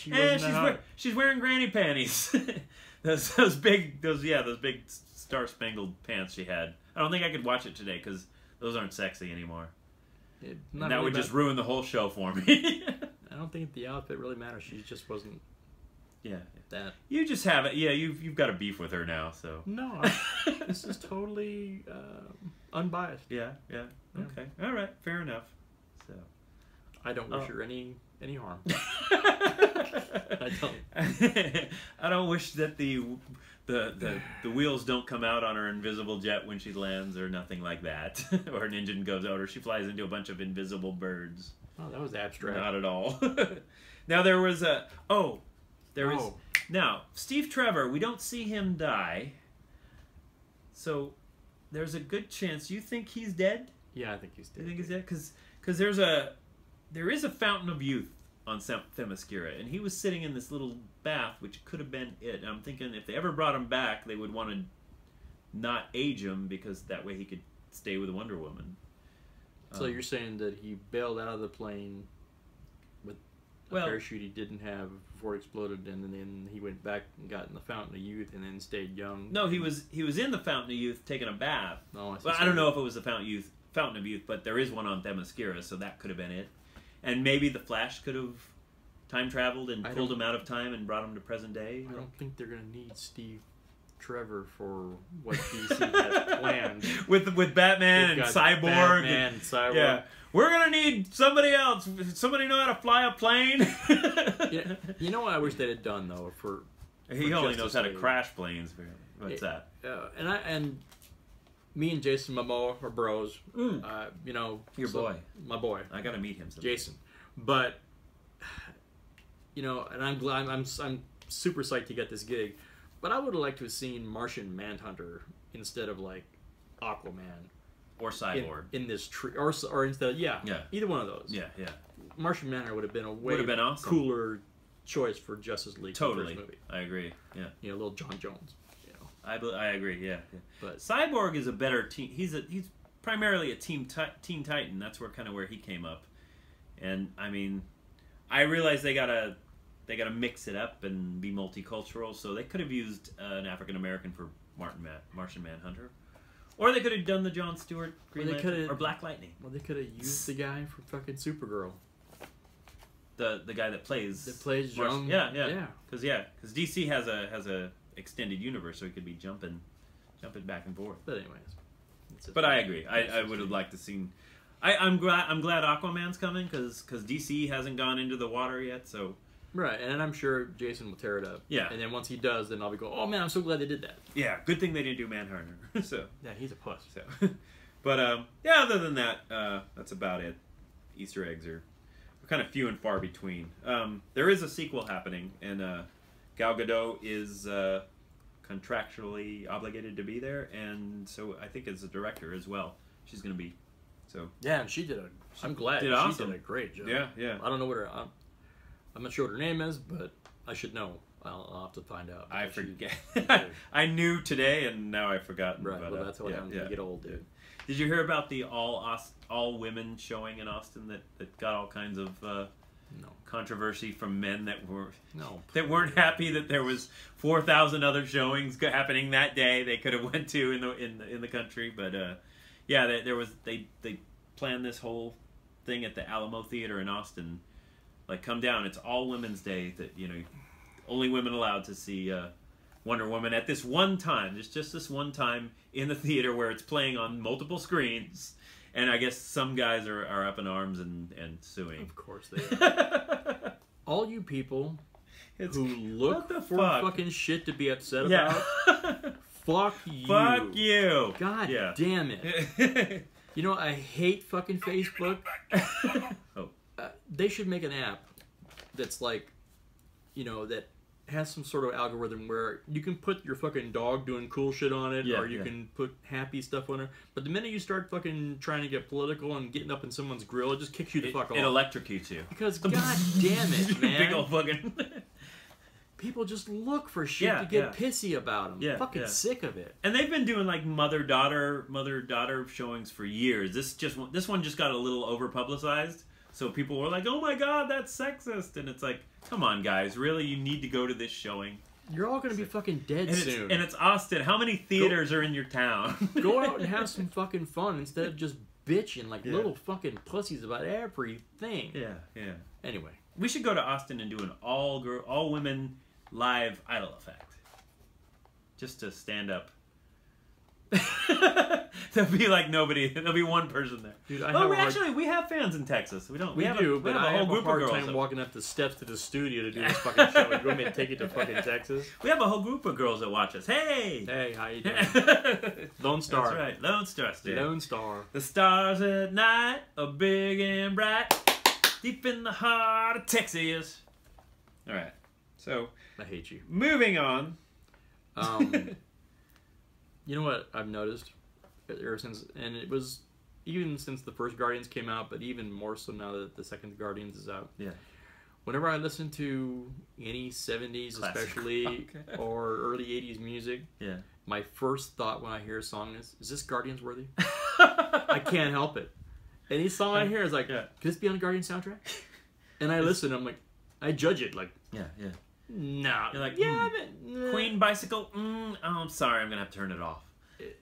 she's wearing granny panties. those big Star-Spangled pants she had. I don't think I could watch it today because those aren't sexy anymore. That would just ruin the whole show for me. I don't think the outfit really matters. She just wasn't. Yeah. That. You just have it. Yeah, you've got a beef with her now, so. No, this is totally unbiased. Yeah. Okay. All right. Fair enough. So. I don't wish her any harm. I don't. I don't wish that the wheels don't come out on her invisible jet when she lands, or nothing like that, or an engine goes out, or she flies into a bunch of invisible birds. Oh, that was abstract. Not at all. Now there was now Steve Trevor. We don't see him die, so there's a good chance. You think he's dead? Yeah, I think he's dead. You think he's dead? Because there is a fountain of youth on Themyscira, and he was sitting in this little bath, which could have been it. And I'm thinking if they ever brought him back, they would want to not age him, because that way he could stay with Wonder Woman. So you're saying that he bailed out of the plane with a parachute he didn't have before it exploded, and then he went back and got in the Fountain of Youth and then stayed young? No, he was in the Fountain of Youth taking a bath. Oh, I don't know if it was the Fountain of Youth, but there is one on Themyscira, so that could have been it. And maybe the Flash could have time traveled and pulled him out of time and brought him to present day. I don't think they're going to need Steve Trevor for what DC has planned. with Batman and Cyborg. Batman and Cyborg. Yeah. We're going to need somebody else. Somebody know how to fly a plane. Yeah. You know what I wish they had done, though? He only knows how to crash planes. What's that? And me and Jason Momoa are bros. Your boy. My boy. I got to meet him someday. Jason. But, and I'm glad, I'm super psyched to get this gig. But I would have liked to have seen Martian Manhunter instead of, like, Aquaman. Or Cyborg. In this tree. Or instead of, either one of those. Yeah. Martian Manhunter would have been a way awesome. Cooler choice for Justice League. Totally. First movie. I agree. Yeah. Little John Jones. I agree. Yeah. But Cyborg is a better team. He's primarily a Teen Titan. That's where he came up. And I mean, I realize they gotta mix it up and be multicultural. So they could have used an African American for Martian Manhunter, or they could have done the Jon Stewart Green Lantern or Black Lightning. Well, they could have used the guy from fucking Supergirl. The guy that plays John. Yeah. Because DC has a extended universe, so he could be jumping back and forth. But anyways, but I agree. I would have liked to seen. I'm glad Aquaman's coming, because DC hasn't gone into the water yet. So right, and I'm sure Jason will tear it up. Yeah, and then once he does, then I'll be going, oh man, I'm so glad they did that. Yeah, good thing they didn't do Manhunter. So yeah, he's a puss. So, but other than that, that's about it. Easter eggs are kind of few and far between. There is a sequel happening, and Gal Gadot is contractually obligated to be there, and so I think as a director as well, she's going to be. So yeah, and she did I'm glad she did a great job. Yeah. I don't know what I'm not sure what her name is, but I should know. I'll have to find out. I forget. I knew today, and now I've forgotten. Right. Well, that's what happens when you get old, dude. Did you hear about the all women showing in Austin that got all kinds of controversy from men that weren't happy that there was 4,000 other showings happening that day they could have went to in the country, but they planned this whole thing at the Alamo Theater in Austin, like, come down, it's all women's day, that only women allowed to see Wonder Woman at this one time. There's just this one time in the theater where it's playing on multiple screens, and I guess some guys are up in arms and suing. Of course they are. all you people It's, who look for fucking shit to be upset about, fuck you. Fuck you. God damn it. You know, I hate fucking Facebook. They should make an app that's like, you know, that has some sort of algorithm where you can put your fucking dog doing cool shit on it, or you can put happy stuff on it. But the minute you start fucking trying to get political and getting up in someone's grill, it just kicks you the fuck off. It electrocutes you. Because god damn it, man. Big old fucking... People just look for shit to get pissy about them. Fucking sick of it. And they've been doing like mother-daughter showings for years. This one just got a little over-publicized. So people were like, "Oh my god, that's sexist," and it's like, "Come on, guys, really? You need to go to this showing." You're all gonna be fucking dead soon. And it's Austin. How many theaters are in your town? Go out and have some fucking fun instead of just bitching like little fucking pussies about everything. Yeah. Anyway, we should go to Austin and do an all women live idol effect, just to stand up. There'll be like nobody. There'll be one person there. Dude, we have fans in Texas. We have a whole group of girls walking up the steps to the studio to do this fucking show. You want me to take it to fucking Texas? We have a whole group of girls that watch us. Hey, how you doing? Lone Star. That's right, Lone Star. Lone Star. The stars at night are big and bright, deep in the heart of Texas. All right, so I hate you. Moving on. You know what I've noticed ever since, and it was even since the first Guardians came out, but even more so now that the second Guardians is out. Yeah. Whenever I listen to any 70s especially, or early 80s music, my first thought when I hear a song is this Guardians worthy? I can't help it. Any song I hear is like, could this be on a Guardians soundtrack? And I listen, I'm like, I judge it like, no. You're like, Queen Bicycle, oh, I'm sorry, I'm going to have to turn it off.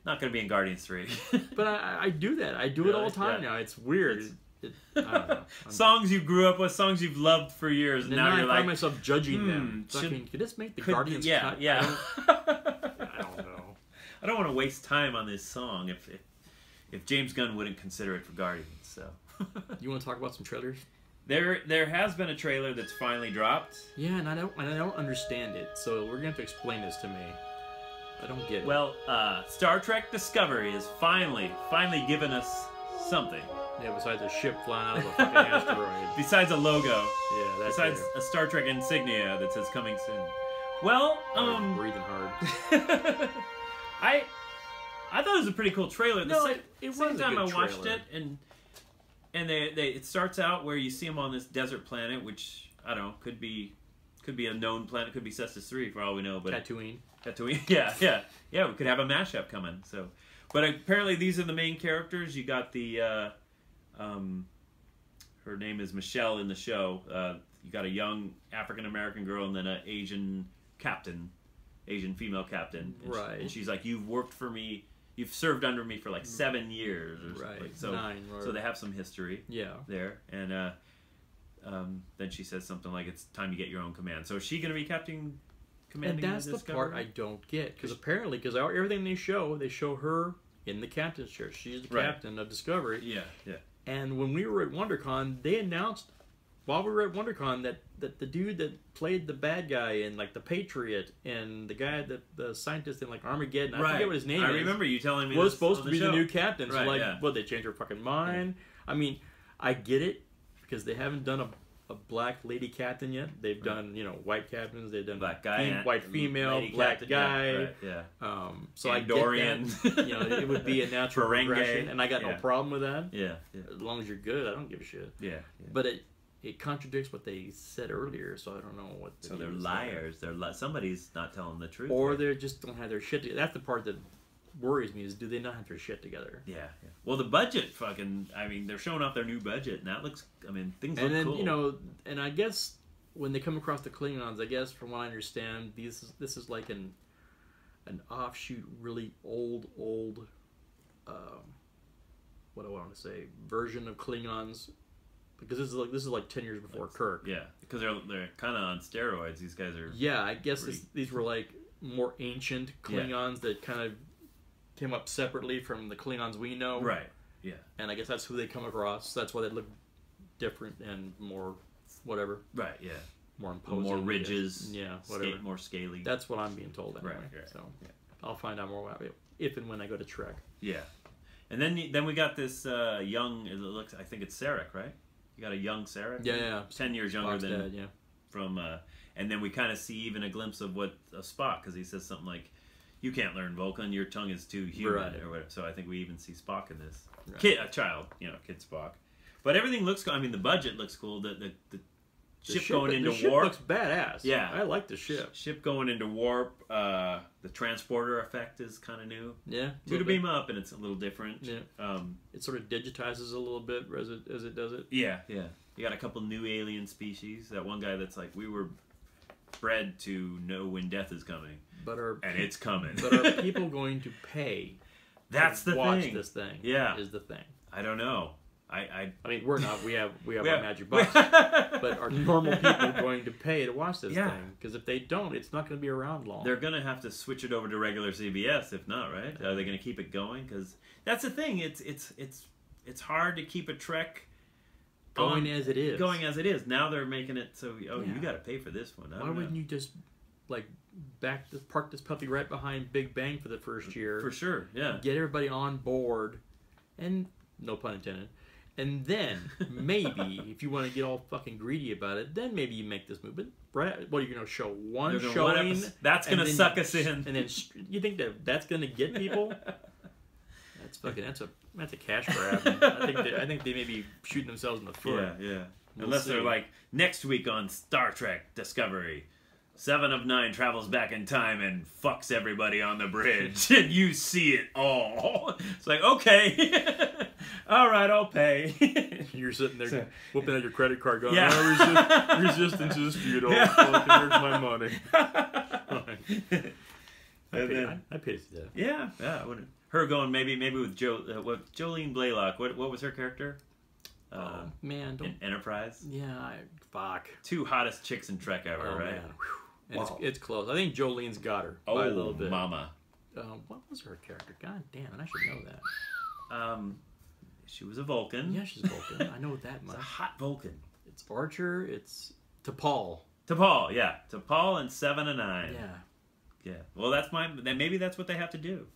Not going to be in Guardians 3. But I do that. I do it all the time now. It's weird. I don't know. Songs you grew up with, songs you've loved for years, and now you're like... I find myself judging them. Could this make the Guardians cut? Yeah. I don't know. I don't want to waste time on this song if James Gunn wouldn't consider it for Guardians, so... You want to talk about some trailers? There has been a trailer that's finally dropped. Yeah, and I don't understand it, so we're gonna have to explain this to me. I don't get it. Well, Star Trek Discovery has finally given us something. Yeah, besides a ship flying out of a fucking asteroid. Besides a logo. Yeah, that's besides a Star Trek insignia that says coming soon. Well, I'm breathing hard. I thought it was a pretty cool trailer. It was same time I trailer. watched it, and it starts out where you see him on this desert planet, which I don't know, could be a known planet, could be Cestus 3 for all we know. But Tatooine, yeah. We could have a mashup coming. So, but apparently these are the main characters. You got the her name is Michelle in the show. You got a young African American girl and then an Asian female captain. Right. And she's like, "You've worked for me. You've served under me for like 7 years or something." Right. So 9. So they have some history. Yeah. There and then she says something like, "It's time to get your own command." So is she going to be commanding? And that's the part I don't get, because apparently, everything they show her in the captain's chair. She's the captain of Discovery. Yeah. And when we were at WonderCon, they announced while we were at WonderCon that the dude that played the bad guy in like the Patriot and the guy the scientist in like Armageddon, I forget what his name is. I remember you telling me was supposed to be the new captain. So Right, they changed her fucking mind. Yeah. I mean, I get it because they haven't done a black lady captain yet. They've done white captains. They've done black guy, white female, black captain, guy. Yeah. So Andorian. I get that. It would be a natural progression, and I got no problem with that. Yeah. As long as you're good, I don't give a shit. Yeah. But it contradicts what they said earlier, so I don't know what. So they're liars. Somebody's not telling the truth. Or they just don't have their shit together. That's the part that worries me, is do they not have their shit together? Yeah. Well, the budget they're showing off their new budget, and that looks, things look cool. And then, and I guess when they come across the Klingons, I guess from what I understand, this is like an offshoot, really old, what do I want to say, version of Klingons, because this is like 10 years before Kirk. Yeah, because they're kind of on steroids. These guys are. Yeah, I guess these were like more ancient Klingons that kind of came up separately from the Klingons we know. Right. Yeah. And I guess that's who they come across. That's why they look different and more whatever. Right. Yeah. more imposing, more ridges, yeah, whatever, more scaly. That's what I'm being told anyway. Right. So I'll find out more about it if and when I go to Trek. Yeah, and then we got this young. It looks. I think it's Sarek, right? You got a young Sarek. Yeah. 10 years younger Spock's than dad, from. And then we kind of see even a glimpse of what Spock, because he says something like, "You can't learn Vulcan. Your tongue is too human," or whatever. So I think we even see Spock in this kid, a child, kid Spock. But everything looks cool. I mean, the budget looks cool. The ship going into warp. The ship looks badass. Yeah, I like the ship. Ship going into warp. The transporter effect is kind of new. Yeah, to beam up, and it's a little different. Yeah, it sort of digitizes a little bit as it does it. Yeah. You got a couple new alien species. That one guy that's like, we were bred to know when death is coming, and it's coming. But are people going to pay? That's the watch thing. This thing. Yeah, is the thing. I don't know. I mean, we're not. We have our magic box. But are normal people going to pay to watch this thing? Because if they don't, it's not going to be around long. They're going to have to switch it over to regular CBS. If not, right? Are they going to keep it going? Because that's the thing. It's hard to keep a Trek going as it is. Going as it is. Now they're making it so you got to pay for this one. Why wouldn't you just park this puppy right behind Big Bang for the first year? For sure. Yeah. Get everybody on board, and no pun intended. And then, maybe, if you want to get all fucking greedy about it, then maybe you make this move. But, what are you going to show? One showing? That's going to suck us in. And then, you think that's going to get people? That's a cash grab. I think they may be shooting themselves in the foot. Yeah. Unless they're like, next week on Star Trek Discovery, 7 of 9 travels back in time and fucks everybody on the bridge, and you see it all. It's like, okay. All right, I'll pay. You're sitting there whooping out your credit card going, resistance is futile. Here's my money. I paid it to that. Yeah. Her going maybe with Jolene Blaylock. What was her character? Man, in Enterprise. Yeah, fuck. 2 hottest chicks in Trek ever, right? Man. And it's close. I think Jolene's got her by a little bit. Mama. What was her character? God damn it, I should know that. She was a Vulcan. Yeah, she's a Vulcan. I know that much. It's a hot Vulcan. It's Archer. It's T'Pol. Yeah. T'Pol and 7 of 9. Yeah. Well, maybe that's what they have to do.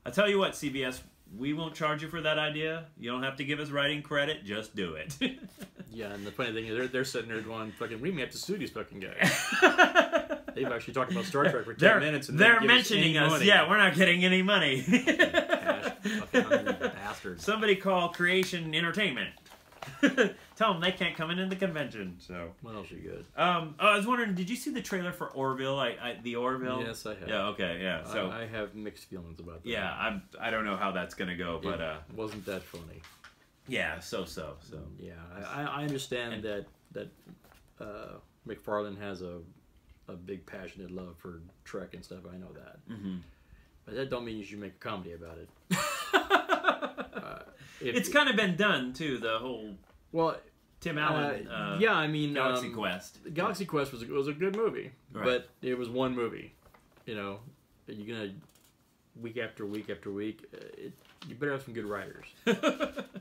I'll tell you what, CBS, we won't charge you for that idea. You don't have to give us writing credit. Just do it. Yeah, and the funny thing is, they're sitting there going, "Fucking, we may have to sue these fucking guys." They've actually talked about Star Trek for 10 minutes, and they're mentioning us. Money. Yeah, we're not getting any money. Fucking hungry bastards. Somebody call Creation Entertainment. Tell them they can't come into the convention. So what else you good? I was wondering, did you see the trailer for Orville? The Orville. Yes, I have. Yeah. Okay. Yeah. So I have mixed feelings about that. Yeah, I don't know how that's gonna go, but wasn't that funny? Yeah. So. Yeah, I understand that McFarlane has a big passionate love for Trek and stuff. I know that. Mm-hmm. But that don't mean you should make a comedy about it. It's kind of been done too. The whole Tim Allen. Yeah, I mean, Galaxy Quest. Galaxy Quest was a good movie, right. But it was one movie. You're gonna week after week after week. You better have some good writers,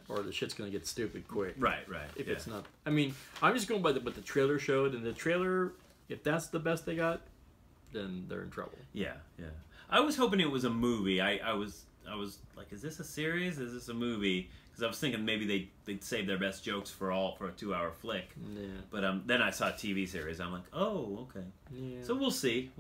or the shit's gonna get stupid quick. Right. If it's not, I mean, I'm just going by what the trailer showed, and the trailer, if that's the best they got, then they're in trouble. Yeah. I was hoping it was a movie. I was like, is this a series? Is this a movie? Because I was thinking maybe they'd save their best jokes for a 2-hour flick. Yeah. But then I saw a TV series. I'm like, oh, okay. Yeah. So we'll see.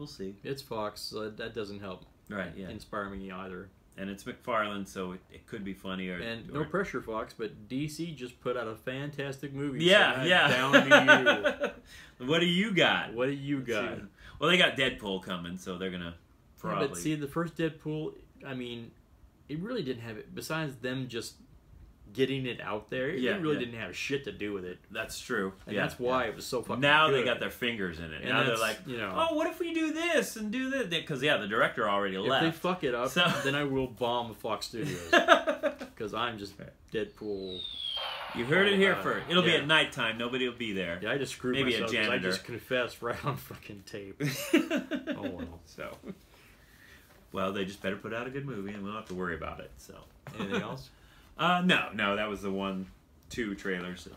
It's Fox, so that doesn't help. Right. Yeah. Inspire me either. And it's McFarlane, so it could be funny no pressure, Fox. But DC just put out a fantastic movie. Yeah. So down to you. What do you got? Well, they got Deadpool coming, so they're gonna probably. Yeah, but see, the first Deadpool, I mean, it really didn't have it. Besides them just getting it out there, it really didn't have shit to do with it. That's true. And that's why it was so fucking Now good. they got their fingers in it. And now they're like, oh, what if we do this and do this? Because, the director already left. If they fuck it up, then I will bomb Fox Studios. Because I'm just Deadpool. You heard it here first. It'll be at nighttime. Nobody will be there. Yeah, I just screwed Maybe myself. A janitor. I just confessed right on fucking tape. Oh, well. So, they just better put out a good movie and we'll have to worry about it. So, anything else? No, that was the 2 trailers.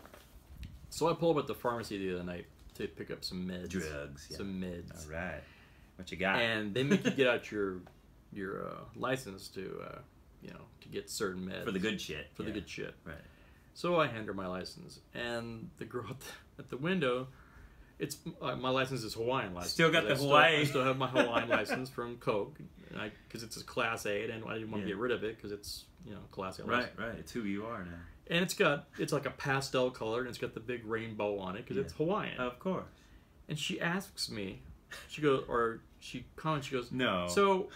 So I pulled up at the pharmacy the other night to pick up some meds. Drugs. Yeah. Some meds. All right. What you got? And they make you get out your license to to get certain meds for the good shit. For the good shit. Right. So I hand her my license, and the girl at the window, it's my license is Hawaiian license. Still got the Hawaii. I still have my Hawaiian license from Coke, because it's a Class A, and I didn't want to get rid of it because it's Class A license. Right. It's who you are now. And it's like a pastel color, and it's got the big rainbow on it because it's Hawaiian. Of course. And she asks me, she comments, she goes, no. So,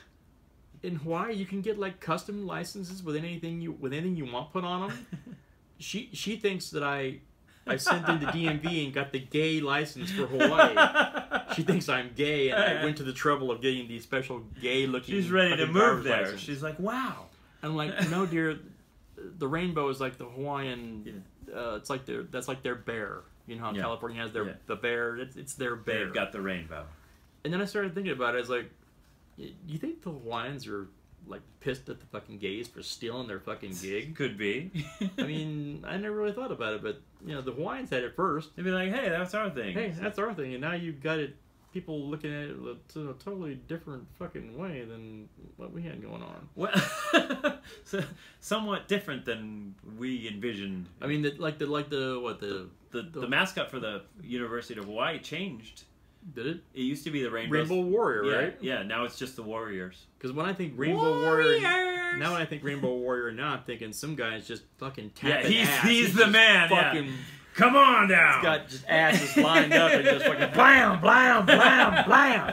in Hawaii, you can get like custom licenses with anything you want put on them. She thinks that I sent in the DMV and got the gay license for Hawaii. She thinks I'm gay, and I went to the trouble of getting these special gay-looking. She's ready to move there. License. She's like, wow. I'm like, no, dear. The rainbow is like the Hawaiian. It's like that's like their bear. You know how California has the bear. It's their bear. They've got the rainbow. And then I started thinking about it. I was like, you think the Hawaiians are like pissed at the fucking gays for stealing their fucking gig? Could be. I mean, I never really thought about it, but the Hawaiians had it first. They'd be like, hey, that's our thing. Hey, that's our thing, and now you've got it. People looking at it in a totally different fucking way than what we had going on. Well, somewhat different than we envisioned. I mean, the mascot for the University of Hawaii changed. Did it? It used to be the Rainbow Warrior, right? Yeah. Now it's just the Warriors. Because when I think Rainbow Warrior, now when I think Rainbow Warrior, now I'm thinking some guy's just fucking tapping ass. He's the man. Fucking. Come on down! He's got just asses lined up and just fucking blam, blam, blam, blam.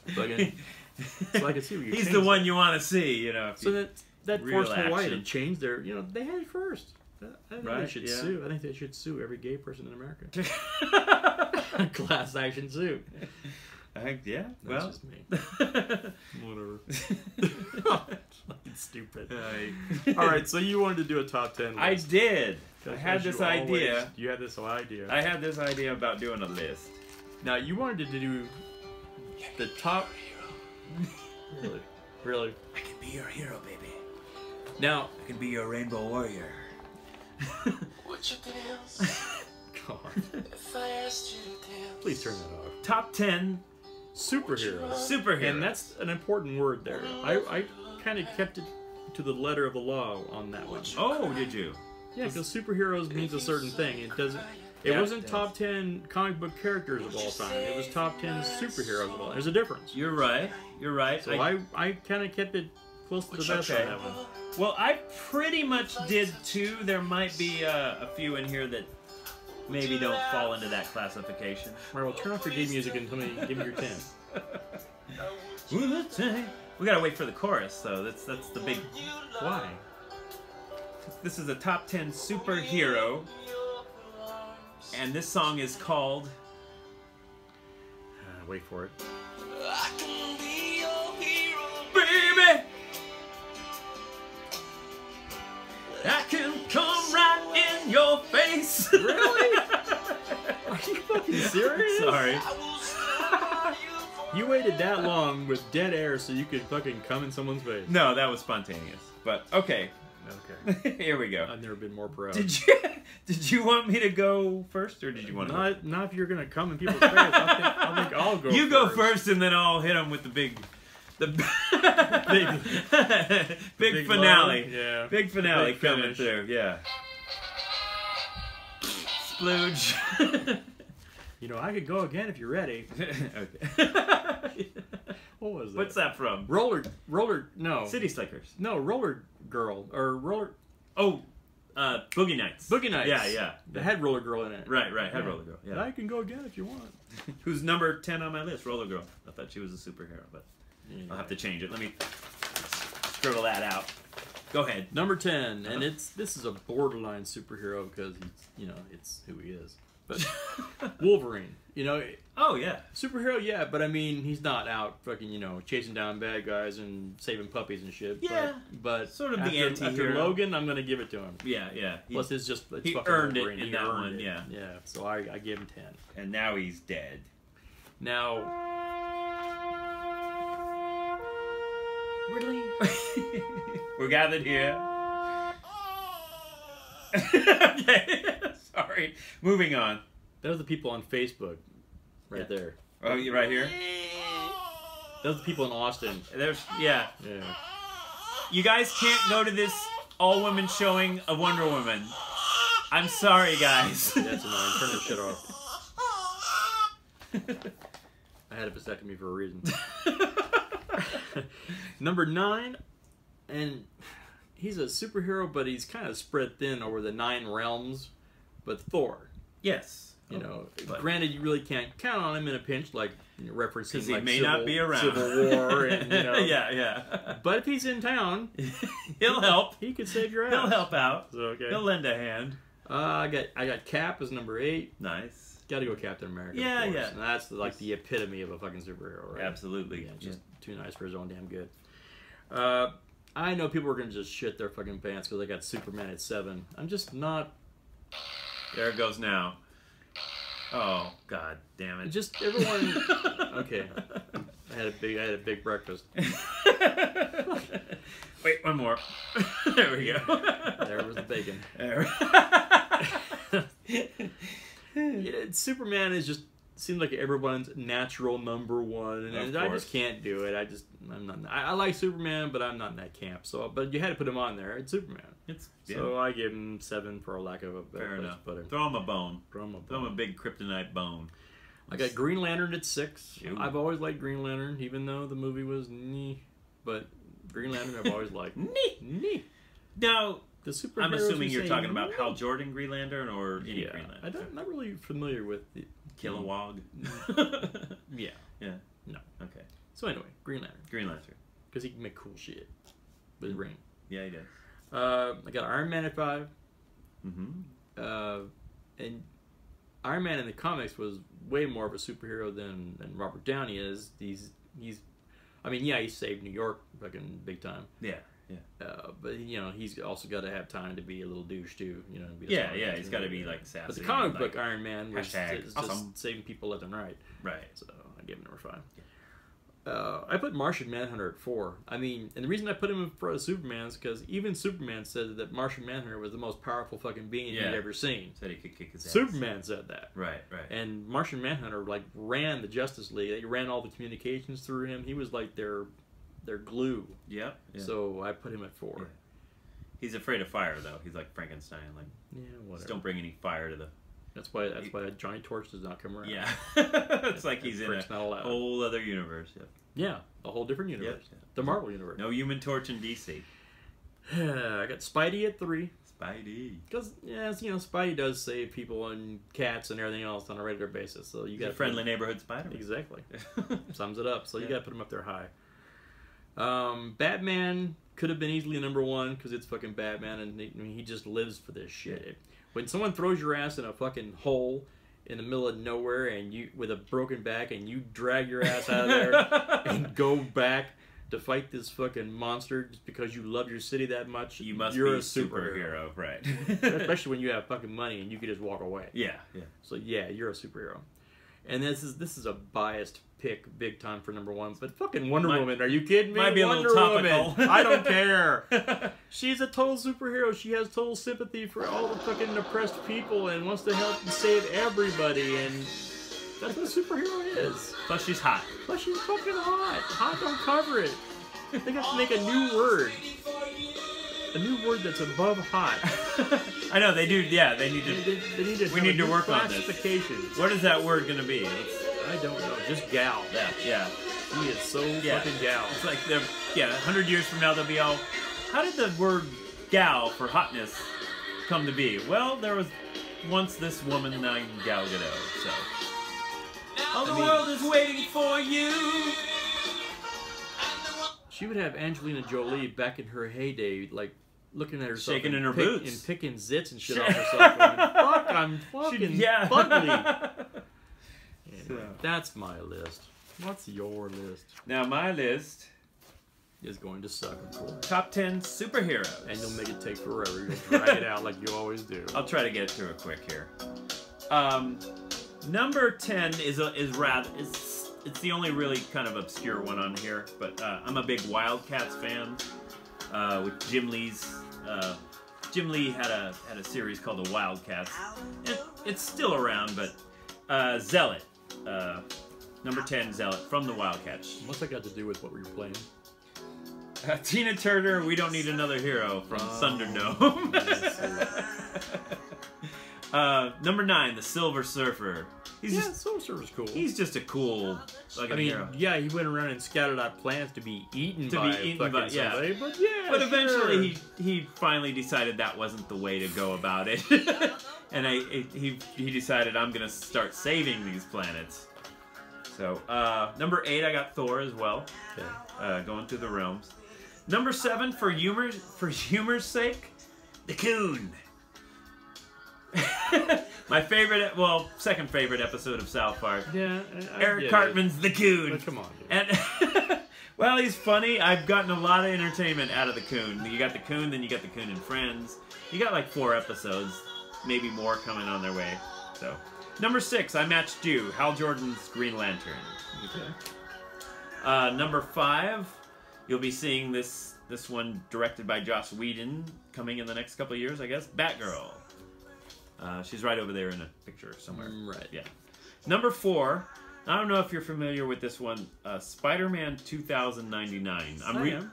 Fucking, so I can see where he's the one you want to see, So that forced Hawaii to change their, they had it first. I think they should sue. I think they should sue every gay person in America. Class action suit. That's just me. Whatever. It's stupid. All right, so you wanted to do a top 10 list. I did. I had this idea. You had this idea. I had this idea about doing a list. Now, you wanted to do the top... Really? I can be your hero, baby. Now... I can be your Rainbow Warrior. Would you dance? God. If I asked you to dance. Please turn that off. Top 10 superheroes. And that's an important word there. I kind of kept it to the letter of the law on that one. Oh, did you? Yeah, because superheroes means a certain thing. It doesn't. It wasn't top 10 comic book characters of all time. It was top 10 superheroes of all. There's a difference. You're right. So I kind of kept it close to the vest on that one. Well, I pretty much did too. There might be a few in here that maybe don't fall into that classification. All right, well, turn off your game music and give me your 10. We gotta wait for the chorus, though. That's the big. Why? This is a top 10 superhero, and this song is called. Wait for it. I can be your hero, Baby, I can come right in your face. Really? Are you fucking serious? Sorry. You waited that long with dead air so you could fucking come in someone's face. No, that was spontaneous. But okay. Okay. Here we go. I've never been more proud. Did you want me to go first, or did you want to? Not if you're gonna come in people's face. I think I'll go. You go first, and then I'll hit them with the big finale. Yeah. Big finale Big coming finish. through. Yeah. Splooge. I could go again if you're ready. Okay. What was that? What's that from? Roller. No. City Slickers. No, Roller Girl or Roller. Oh, Boogie Nights. Boogie Nights. Yeah. It had Roller Girl in it. Right. Had Roller Girl. Yeah. I can go again if you want. Who's number 10 on my list? Roller Girl. I thought she was a superhero, but I'll have to change it. Let me scribble that out. Go ahead. Number 10, and this is a borderline superhero because it's who he is. But Wolverine, Oh yeah, superhero, yeah, but I mean he's not out fucking chasing down bad guys and saving puppies and shit. Yeah, but sort of after, the anti-hero. After Logan, I'm gonna give it to him. Yeah. Plus, it's he fucking earned Wolverine. it in He that earned one. it. Yeah. So I gave him 10. And now he's dead. Now, really, we're gathered here. Okay. Sorry. Moving on. That was the people on Facebook right there. Oh, you right here? Those are the people in Austin. There's, yeah. Yeah. You guys can't go to this all-women showing of Wonder Woman. I'm sorry, guys. That's annoying. Turn this shit off. I had a vasectomy for a reason. Number 9, and he's a superhero, but he's kind of spread thin over the 9 realms. But Thor. Yes. You know, granted, you really can't count on him in a pinch, like referencing he like may not be around. Civil War, and you know. Yeah. But if he's in town, he'll help. He could save your ass. He'll help out. So, okay. He'll lend a hand. I got Cap as number 8. Nice. Got to go Captain America. Yeah, of course. yeah. And that's like the epitome of a fucking superhero, right? Absolutely. Yeah, just too nice for his own damn good. I know people are gonna just shit their fucking pants because they got Superman at 7. I'm just not. There it goes now. Oh, god damn it. Just everyone. Okay. I had a big breakfast. Wait, one more. There we go. There was the bacon. Superman is just seems like everyone's natural number 1, and I just can't do it. I'm not. I like Superman, but I'm not in that camp. So, but you had to put him on there. It's Superman. So I give him 7 for a lack of a better place to put him. Throw him a bone. Throw him a big kryptonite bone. I got Green Lantern at 6. Ew. I've always liked Green Lantern, even though the movie was nee. But Green Lantern I've always liked. Nee. Now, the superheroes I'm assuming you're talking about Hal Jordan Green Lantern or any Green Lantern. I'm not really familiar with the Kilowog. Yeah. No. Okay. So anyway, Green Lantern. Green Lantern. Because he can make cool shit with his ring. Yeah, he does. I got Iron Man at 5. Mm-hmm. And Iron Man in the comics was way more of a superhero than Robert Downey is. He's I mean, yeah, he saved New York fucking big time. Yeah. But you know, he's also got to have time to be a little douche too. You know. He's got to be like sassy. But the comic book Iron Man was awesome. just saving people left and right. Right. So I gave him number 5. I put Martian Manhunter at 4. I mean, and the reason I put him in front of Superman is because even Superman said that Martian Manhunter was the most powerful fucking being he'd ever seen. Said he could kick his ass. Superman said that. Right. And Martian Manhunter like ran the Justice League. They ran all the communications through him. He was like their glue. Yep. So I put him at 4. Yeah. He's afraid of fire though. He's like Frankenstein. Like whatever. Just don't bring any fire to the. That's why Johnny Torch does not come around. Yeah. It's like he's in a whole other universe. Yeah, a whole different universe. Yep. The Marvel universe. No Human Torch in DC. I got Spidey at 3. Spidey. Because, Spidey does save people and cats and everything else on a regular basis. So you got a friendly neighborhood Spider-Man. Exactly. Sums it up. So you got to put him up there high. Batman could have been easily number 1 because it's fucking Batman and he just lives for this shit. When someone throws your ass in a fucking hole in the middle of nowhere and you with a broken back and you drag your ass out of there and go back to fight this fucking monster just because you love your city that much, you're a superhero, right? Especially when you have fucking money and you can just walk away. Yeah. So yeah, you're a superhero. And this is a biased pick, big time for number 1. But fucking Wonder Woman, are you kidding me? Might be Wonder a little topical. Woman. I don't care. She's a total superhero. She has total sympathy for all the fucking oppressed people and wants to help and save everybody. And that's what a superhero is. Plus she's hot. Plus she's fucking hot. Hot don't cover it. They have to make a new word. A new word that's above hot. I know, they do, yeah, they need to... we need to work on this. What is that word going to be? I don't know. Just gal. Yeah. She is so fucking gal. It's like, 100 years from now they'll be all, how did the word gal for hotness come to be? Well, there was once this woman named Gal Gadot, so... All the world is waiting for you! She would have Angelina Jolie back in her heyday, like, looking at herself shaking in her boots and picking zits and shit off herself. Going, fuck, I'm fucking fugly. Anyway, that's my list. What's your list? Now my list is going to suck, of course. Top 10 superheroes. And you'll make it take forever. You'll drag it out like you always do. I'll try to get it through it quick here. Number 10 it's the only really kind of obscure one on here, but I'm a big Wildcats fan. With Jim Lee's, Jim Lee had a series called The Wildcats. It's still around, but Zealot, Number 10, Zealot from the Wildcats. What's that got to do with what we were playing? Tina Turner, We Don't Need Another Hero from Thunderdome. Number 9, The Silver Surfer. Silver Surfer's cool. He's just a cool hero. Yeah, he went around and scattered out plans to be eaten by somebody, but But eventually he finally decided that wasn't the way to go about it. And he decided, I'm going to start saving these planets. So, number 8, I got Thor as well. Okay. Going through the realms. Number 7, for humor's sake, the Coon. My favorite, second favorite episode of South Park. Yeah. Eric Cartman's The Coon. But come on, dude. And well, he's funny. I've gotten a lot of entertainment out of the Coon. You got the Coon, then you got the Coon and Friends. You got like 4 episodes, maybe more coming on their way. So, number 6, I matched you. Hal Jordan's Green Lantern. Okay. Number 5, you'll be seeing this one directed by Joss Whedon coming in the next couple of years, I guess. Batgirl. She's right over there in a picture somewhere. Right. Yeah. Number 4, I don't know if you're familiar with this one, Spider-Man 2099.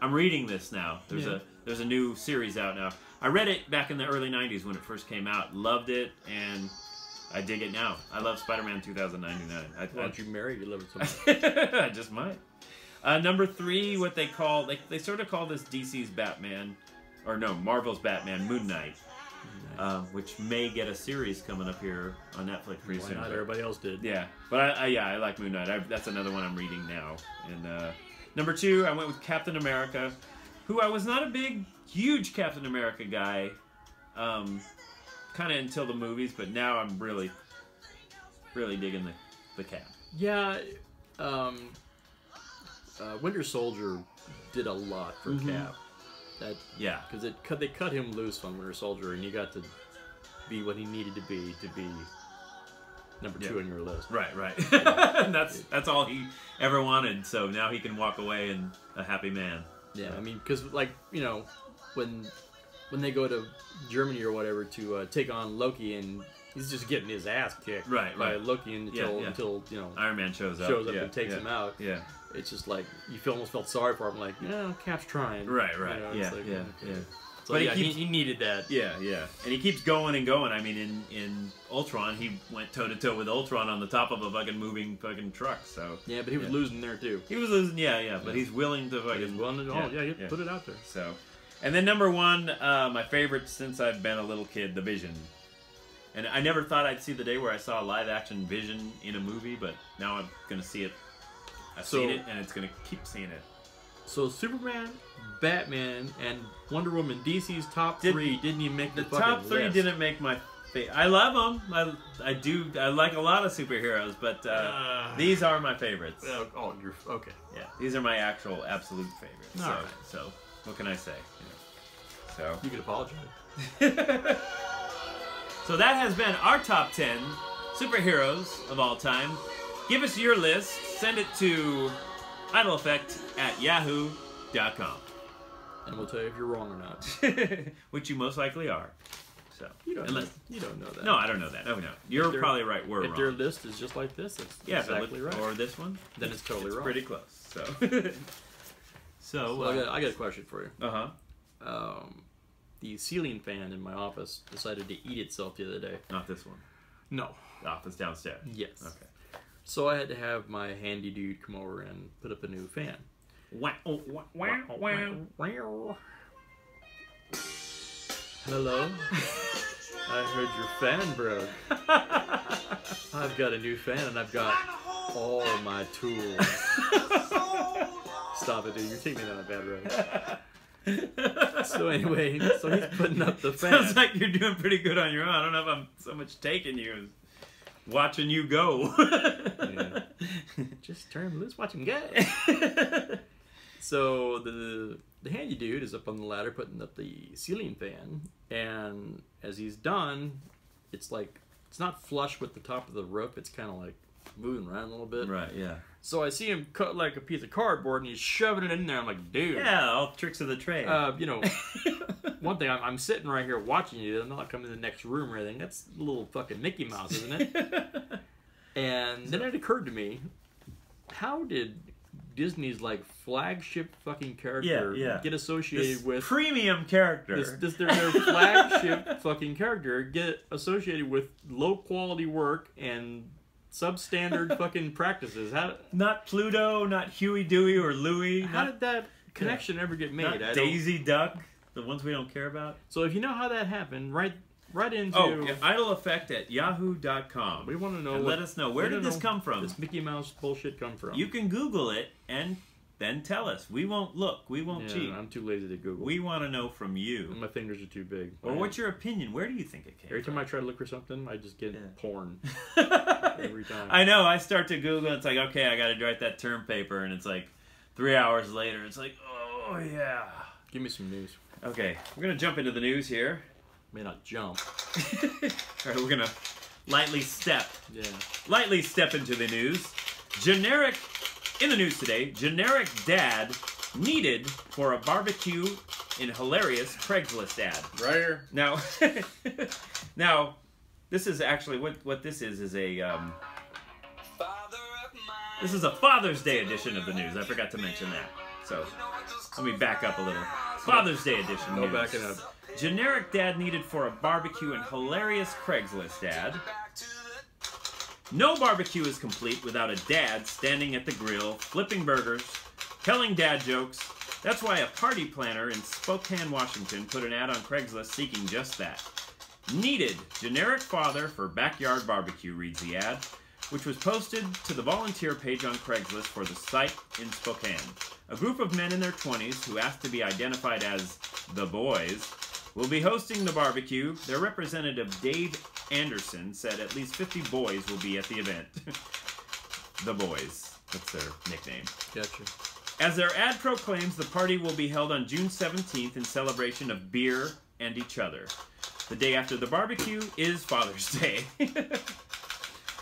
I'm reading this now. There's a new series out now. I read it back in the early 90s when it first came out. Loved it, and I dig it now. I love Spider-Man 2099. Why don't you marry? You love it so much. I just might. Number 3, what they call, they sort of call this DC's Batman, or no, Marvel's Batman, Moon Knight. Which may get a series coming up here on Netflix pretty soon. Not everybody else did. Yeah, but I like Moon Knight. That's another one I'm reading now. And number 2, I went with Captain America, who I was not a huge Captain America guy, kind of until the movies, but now I'm really digging the Cap. Yeah, Winter Soldier did a lot for Cap. Because they cut him loose on Winter Soldier, and he got to be what he needed to be number 2 on your list. Right. And that's all he ever wanted. So now he can walk away and a happy man. Yeah, I mean, because when they go to Germany or whatever to take on Loki, and he's just getting his ass kicked by Loki until Iron Man shows up and takes him out. Yeah. It's just like you almost felt sorry for him, like, Cap's trying. Right. Yeah. So but he needed that. Yeah. And he keeps going and going. I mean, in Ultron, he went toe to toe with Ultron on the top of a fucking moving fucking truck. So yeah, but he was losing there too. He was losing, but he's willing to fucking. He's willing to put it out there. So, and then number 1, my favorite since I've been a little kid, The Vision. And I never thought I'd see the day where I saw a live action Vision in a movie, but now I'm gonna see it. I've seen it, and it's going to keep seeing it. So Superman, Batman, and Wonder Woman, DC's top 3 didn't even make the top 3 list. Didn't make my favorite. I love them. I like a lot of superheroes, but these are my favorites. You're okay. Yeah, these are my actual absolute favorites. All right. So what can I say? So you can apologize. So that has been our top 10 superheroes of all time. Give us your list. Send it to idleeffect@yahoo.com. And we'll tell you if you're wrong or not. Which you most likely are. So you don't know that. No, I don't know that. No. You're probably right. We're wrong. If your list is just like this, it's exactly right. Or this one, then it's totally wrong. Pretty close. So I got a question for you. The ceiling fan in my office decided to eat itself the other day. Not this one. No. The office downstairs. Yes. Okay. So I had to have my handy dude come over and put up a new fan. Hello? I heard your fan broke. I've got a new fan and I've got all my tools. Stop it, dude. You're taking me down a bad road. So anyway, he's putting up the fan. Sounds like you're doing pretty good on your own. I don't know if I'm so much taking you. Watching you go. Yeah. Just turn him loose, watch him go. So the handy dude is up on the ladder putting up the ceiling fan, and as he's done, it's not flush with the top of the roof. It's kind of like moving around a little bit. Right. Yeah. So I see him cut like a piece of cardboard, and he's shoving it in there. I'm like, dude. Yeah, all tricks of the trade. One thing, I'm sitting right here watching you. I'm not coming to the next room or anything. That's a little fucking Mickey Mouse, isn't it? And then it occurred to me, how did Disney's like flagship fucking character get associated with premium character? Their flagship fucking character get associated with low quality work and substandard fucking practices? How? Not Pluto, not Huey, Dewey, or Louie. How did that connection ever get made? Not Daisy Duck, the ones we don't care about. So if you know how that happened, right into Idle Effect at yahoo.com. We want to know. Let us know, where did this come from? This Mickey Mouse bullshit come from? You can Google it and then tell us. We won't look. We won't cheat. I'm too lazy to Google. We want to know from you. My fingers are too big. Or what's your opinion? Where do you think it came from? Every time I try to look for something, I just get porn. Every time. I know. I start to Google and it's like, okay, I got to write that term paper. And it's like 3 hours later. It's like, oh, yeah. Give me some news. Okay. We're going to jump into the news here. May not jump. All right, we're gonna lightly step into the news. In the news today, generic dad needed for a barbecue in hilarious Craigslist ad. Right here. Now, this is actually what this is a this is a Father's Day edition of the news. I forgot to mention that. So let me back up a little. Father's Day edition. No backing up. Generic dad needed for a barbecue and hilarious Craigslist ad. No barbecue is complete without a dad standing at the grill, flipping burgers, telling dad jokes. That's why a party planner in Spokane, Washington put an ad on Craigslist seeking just that. Needed generic father for backyard barbecue, reads the ad, which was posted to the volunteer page on Craigslist for the site in Spokane. A group of men in their 20s who asked to be identified as the boys will be hosting the barbecue. Their representative, Dave Anderson, said at least 50 boys will be at the event. The boys. That's their nickname. Gotcha. As their ad proclaims, the party will be held on June 17th in celebration of beer and each other. The day after the barbecue is Father's Day.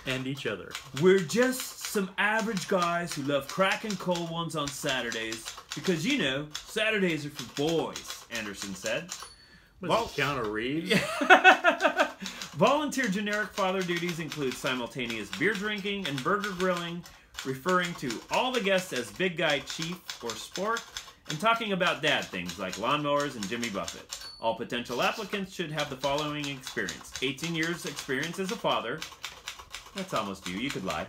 And each other. We're just some average guys who love cracking cold ones on Saturdays because, you know, Saturdays are for boys, Anderson said. Keanu Reeves? Volunteer generic father duties include simultaneous beer drinking and burger grilling, referring to all the guests as Big Guy Chief or Sport, and talking about dad things like lawnmowers and Jimmy Buffett. All potential applicants should have the following experience: 18 years experience as a father. That's almost you could lie.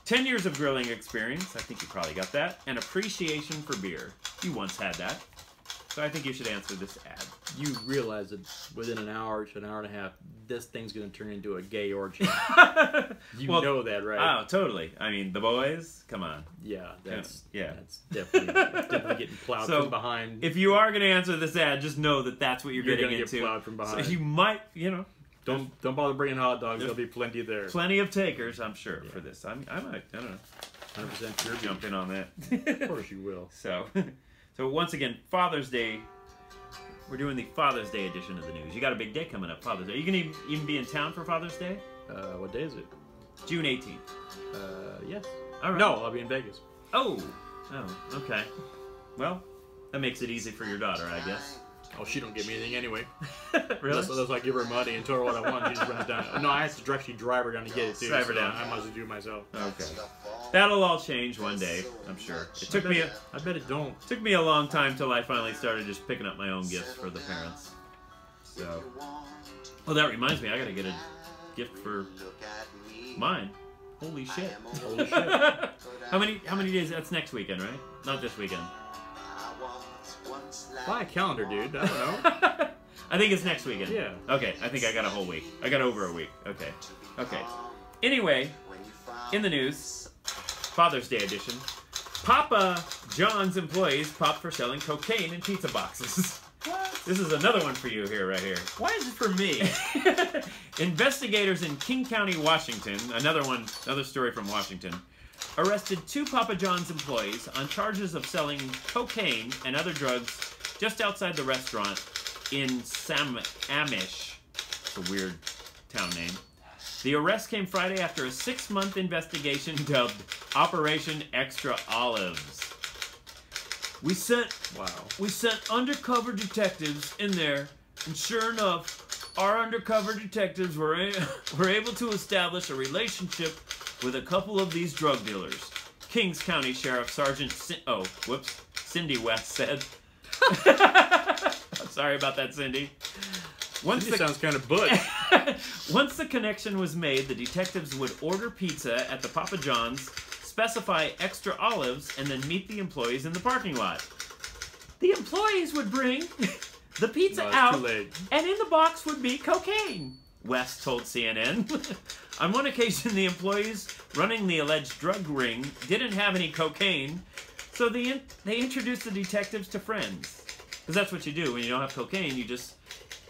10 years of grilling experience, I think you probably got that, and appreciation for beer. You once had that. So I think you should answer this ad. You realize that within an hour to an hour and a half, this thing's going to turn into a gay orgy. You know that, right? Oh, totally. I mean, the boys, come on. Yeah, that's definitely getting plowed from behind. If you are going to answer this ad, just know that that's what you're getting into. Get plowed from behind. So you might, you know. Don't bother bringing hot dogs. There'll be plenty there. Plenty of takers, I'm sure, for this. I might, I don't know. 100% sure. Jump in on that. Of course you will. So once again, Father's Day. We're doing the Father's Day edition of the news. You got a big day coming up, Father's Day. Are you going to even be in town for Father's Day? What day is it? June 18th. Yes. All right. No, I'll be in Vegas. Oh, okay. Well, that makes it easy for your daughter, I guess. Oh, she don't give me anything anyway. Really? Unless I give her money and tell her what I want, she just runs down. No, I have to actually drive her down to get it too. Drive her down. I might as well do it myself. Okay. That'll all change one day, I'm sure. I bet it don't. Took me a long time till I finally started just picking up my own gifts for the parents. So, well, that reminds me, I gotta get a gift for mine. Holy shit! Holy shit! How many days? That's next weekend, right? Not this weekend. Buy a calendar, dude. I don't know. I think it's next weekend. Yeah. Okay, I think I got a whole week. I got over a week. Okay. Anyway, in the news, Father's Day edition, Papa John's employees popped for selling cocaine in pizza boxes. What? This is another one for you here, right here. Why is it for me? Investigators in King County, Washington, another story from Washington, arrested 2 Papa John's employees on charges of selling cocaine and other drugs just outside the restaurant in Amish. It's a weird town name. The arrest came Friday after a 6-month investigation dubbed Operation Extra Olives. We sent undercover detectives in there, and sure enough, our undercover detectives were able to establish a relationship with a couple of these drug dealers. Kings County Sheriff Sergeant Cindy West said. Sorry about that, Cindy. Sounds kind of butch. Once the connection was made, the detectives would order pizza at the Papa John's, specify extra olives, and then meet the employees in the parking lot. The employees would bring the pizza out, and in the box would be cocaine, West told CNN. On one occasion, the employees running the alleged drug ring didn't have any cocaine, so they introduced the detectives to friends. Because that's what you do. When you don't have cocaine, you just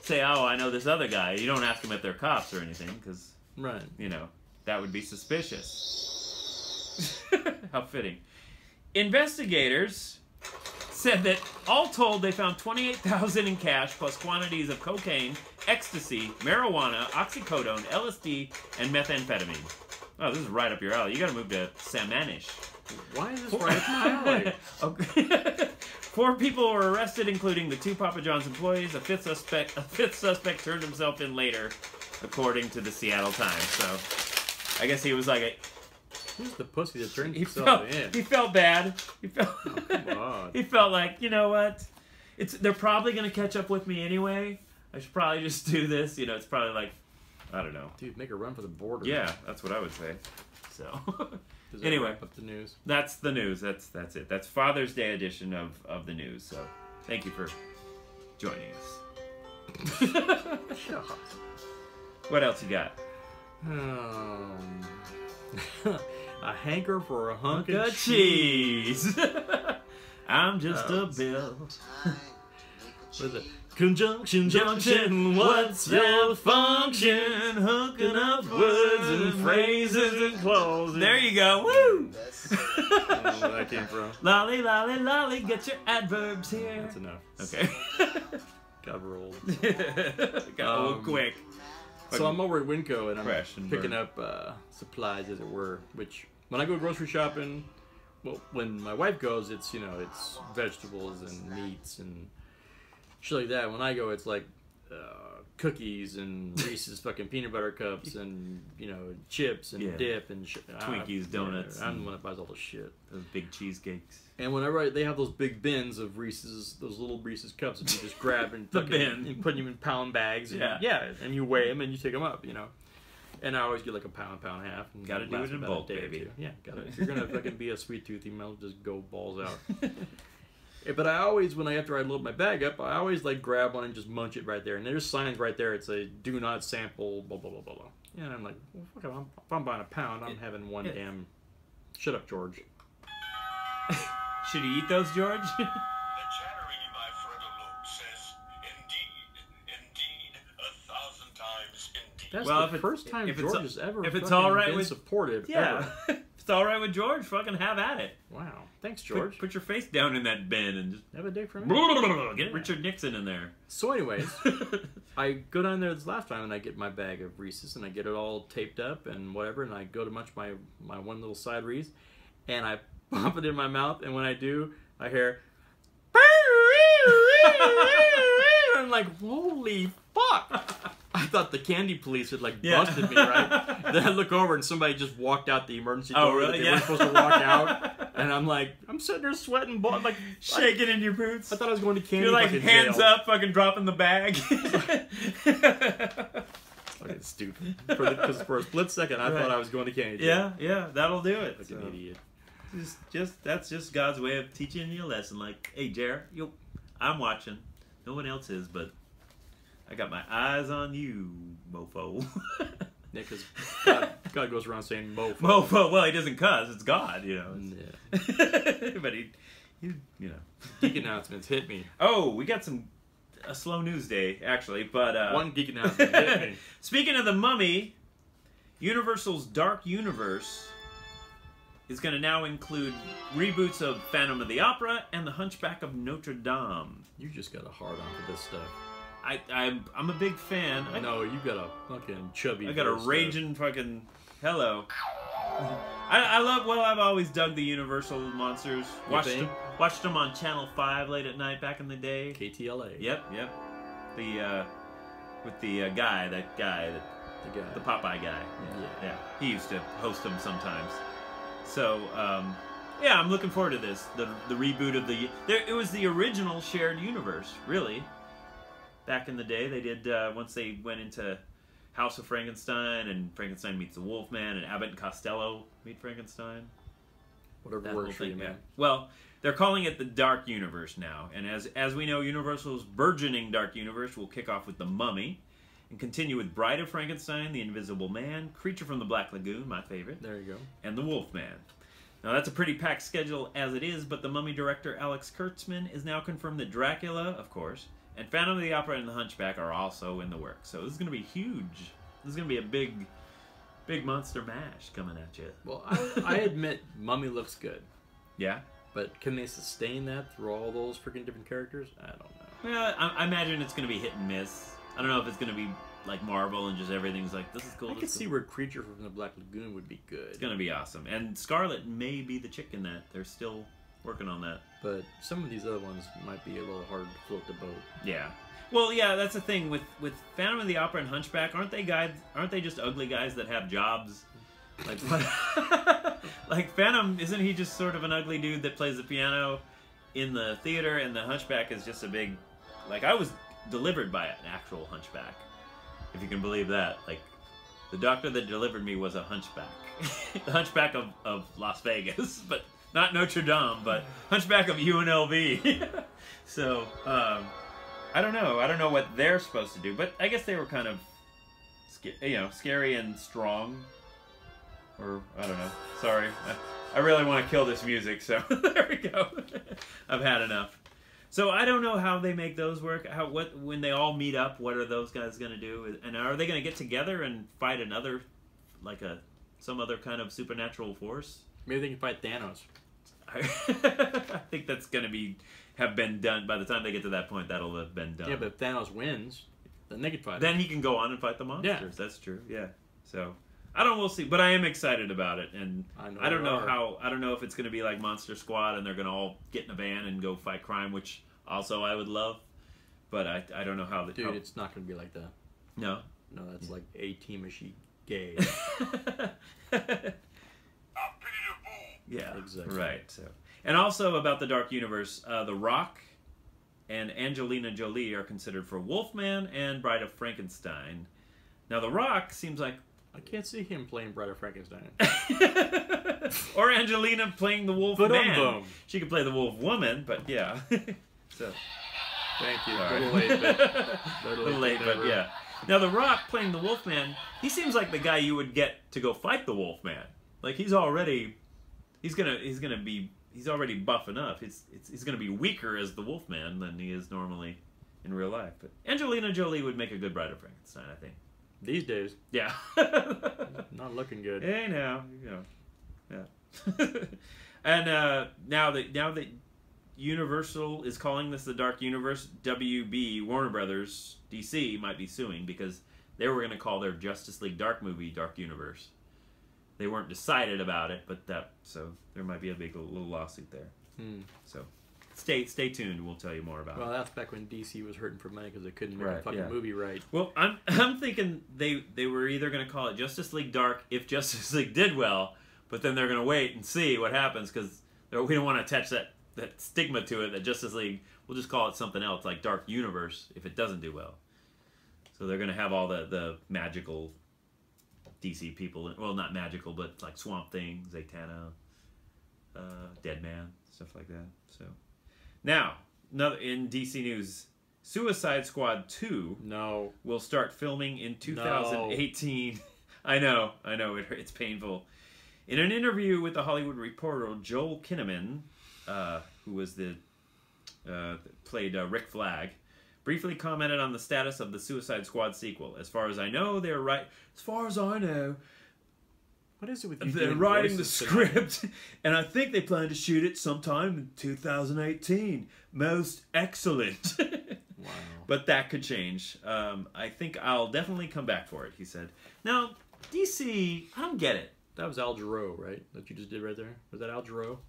say, oh, I know this other guy. You don't ask them if they're cops or anything, because, you know, that would be suspicious. How fitting. Investigators said that all told, they found $28,000 in cash plus quantities of cocaine, ecstasy, marijuana, oxycodone, LSD, and methamphetamine. Oh, this is right up your alley. You got to move to Sammamish. Why is this right up my alley? Okay. 4 people were arrested, including the 2 Papa John's employees. A fifth suspect turned himself in later, according to the Seattle Times. So, I guess he was like who's the pussy that turned himself in? He felt bad. He felt. Oh, come on. He felt like, you know what? They're probably gonna catch up with me anyway. I should probably just do this. You know, it's probably like, I don't know. Dude, make a run for the border. Yeah, that's what I would say. So. Does that anyway, wrap up the news? That's the news. That's it. That's Father's Day edition of the news. So, thank you for joining us. What else you got? A hanker for a hunk of cheese. I'm just a bill. What is it? Conjunction, junction, what's your function? Hooking up words and phrases and clothes. There you go. Woo! I don't know where that came from. Lolly, lolly, lolly, get your adverbs here. That's enough. Okay. Got rolled. Got old quick. So I'm over at Winco and I'm picking burn. up supplies, as it were, which when I go grocery shopping, well, when my wife goes, it's, you know, it's vegetables and meats and shit like that. When I go, it's like cookies and Reese's fucking peanut butter cups and, you know, chips and dip and shit. Twinkies, donuts. I'm the one that buys all the shit. Those big cheesecakes. And whenever they have those big bins of Reese's, those little Reese's cups that you just grab and the bin and put them in pound bags. And, and you weigh them and you take them up, you know. And I always get like a pound and a half. And gotta do it in bulk, baby. Yeah, gotta. If you're gonna fucking be a sweet tooth, you might as well just go balls out. But I always, after I load my bag up, I always like grab one and just munch it right there. And there's signs right there. It's a do not sample, blah blah blah blah blah. And I'm like, well, fuck it, if I'm buying a pound, I'm having one damn. Shut up, George. Should he eat those, George? The chattering in my frontal lobe says, indeed, 1,000 times indeed. That's the first time George has ever been supportive. Yeah. Ever. If it's all right with George, fucking have at it. Wow. Thanks, George. Put your face down in that bin and just have a day for me. Get Richard Nixon in there. So anyways, I go down there this last time and I get my bag of Reese's and I get it all taped up and whatever, and I go to munch my one little side Reese and I pop it in my mouth, and when I do, I hear I'm like, holy fuck. I thought the candy police had like busted me, right? Then I look over and somebody just walked out the emergency door. Really? That they weren't supposed to walk out. And I'm like, I'm sitting there sweating, like shaking in your boots. I thought I was going to candy. You're like hands up, fucking dropping the bag. Fucking stupid. Because for a split second, I thought I was going to candy. Yeah, that'll do it. Like an idiot. That's just God's way of teaching you a lesson. Like, hey, Jared, I'm watching. No one else is, but I got my eyes on you, mofo. Yeah, because God goes around saying mofo. Mofo. Well, he doesn't cuss. It's God, you know. Yeah. But he, you know. Geek announcements hit me. Oh, we got a slow news day actually, but one geek announcement hit me. Speaking of the Mummy, Universal's Dark Universe is going to now include reboots of Phantom of the Opera and The Hunchback of Notre Dame. You just got a hard on for this stuff. I'm a big fan. No, you got a fucking chubby. I got a raging fucking hello. I've always dug the Universal monsters. Watched them on Channel 5 late at night back in the day. KTLA. Yep. With the guy that The guy. The Popeye guy. Yeah. He used to host them sometimes. So, yeah, I'm looking forward to this. The reboot of it was the original shared universe, really. Back in the day, they did, once they went into House of Frankenstein, and Frankenstein meets the Wolfman, and Abbott and Costello meet Frankenstein. Whatever works for you, man. Well, they're calling it the Dark Universe now, and as we know, Universal's burgeoning Dark Universe will kick off with The Mummy, and continue with Bride of Frankenstein, The Invisible Man, Creature from the Black Lagoon, my favorite. There you go. And The Wolfman. Now, that's a pretty packed schedule as it is, but the Mummy director Alex Kurtzman is now confirmed that Dracula, of course, and Phantom of the Opera and The Hunchback are also in the works. So this is going to be huge. This is going to be a big monster mash coming at you. Well, I admit Mummy looks good. Yeah? But can they sustain that through all those freaking different characters? I don't know. Yeah, I imagine it's going to be hit and miss. I don't know if it's going to be like Marvel and just everything's like, this is cool. I could see where Creature from the Black Lagoon would be good. It's going to be awesome. And Scarlet may be the chick in that. They're still working on that. But some of these other ones might be a little hard to float the boat. Yeah. Well, yeah, that's the thing with Phantom of the Opera and Hunchback. Aren't they just ugly guys that have jobs? Like what? Like Phantom, isn't he just sort of an ugly dude that plays the piano in the theater, and the Hunchback is just a big, like, I was delivered by an actual hunchback, if you can believe that. Like, the doctor that delivered me was a hunchback. The Hunchback of Las Vegas, but not Notre Dame, but Hunchback of UNLV. So, I don't know what they're supposed to do, but I guess they were kind of, scary and strong. Or, I don't know. Sorry. I really want to kill this music, so there we go. I've had enough. So I don't know how they make those work. When they all meet up, what are those guys going to do? And are they going to get together and fight another, like some other kind of supernatural force? Maybe they can fight Thanos. I think that's going to have been done. By the time they get to that point, that'll have been done. Yeah, but if Thanos wins, then they can fight Then he can go on and fight the monsters. Yeah. That's true, yeah. So, I don't know, we'll see. But I am excited about it. And I don't know if it's going to be like Monster Squad and they're going to all get in a van and go fight crime, which also I would love. But I don't know how... Dude, it's not going to be like that. No? No, that's like A-team-ish gay. Yeah, exactly. Right. So, and also about the Dark Universe, The Rock and Angelina Jolie are considered for Wolfman and Bride of Frankenstein. Now, The Rock seems like... I can't see him playing Bride of Frankenstein. Or Angelina playing the Wolf Man. Boom. She could play the Wolf Woman, but yeah. So, thank you. Right. A little late, but yeah. Now, The Rock playing the Wolfman, he seems like the guy you would get to go fight the Wolfman. Like, he's already buff enough. He's gonna be weaker as the Wolfman than he is normally in real life. But Angelina Jolie would make a good Bride of Frankenstein, I think. These days. Yeah. Not looking good. Hey, now, yeah. And now that Universal is calling this the Dark Universe, WB, Warner Brothers, DC, might be suing because they were going to call their Justice League Dark movie Dark Universe. They weren't decided about it, so there might be a big little lawsuit there. So stay tuned. We'll tell you more about it. Well, that's back when DC was hurting for money because they couldn't make a fucking movie right. Well, I'm thinking they were either going to call it Justice League Dark if Justice League did well, but then they're going to wait and see what happens because we don't want to attach that stigma to it that Justice League, we'll just call it something else like Dark Universe if it doesn't do well. So they're going to have all the magical DC people, well, not magical, but like Swamp Thing, Zatanna, Deadman, stuff like that. So now, in DC news, Suicide Squad 2 will start filming in 2018. No. I know, it's painful. In an interview with The Hollywood Reporter, Joel Kinnaman, who was played Rick Flag, briefly commented on the status of the Suicide Squad sequel. As far as I know, they're right. As far as I know, what is it with you? They're writing the script, and I think they plan to shoot it sometime in 2018. Most excellent. Wow. But that could change. I think I'll definitely come back for it, he said. Now, DC, I don't get it. That was Al Jarreau, right? That you just did right there? Was that Al Jarreau?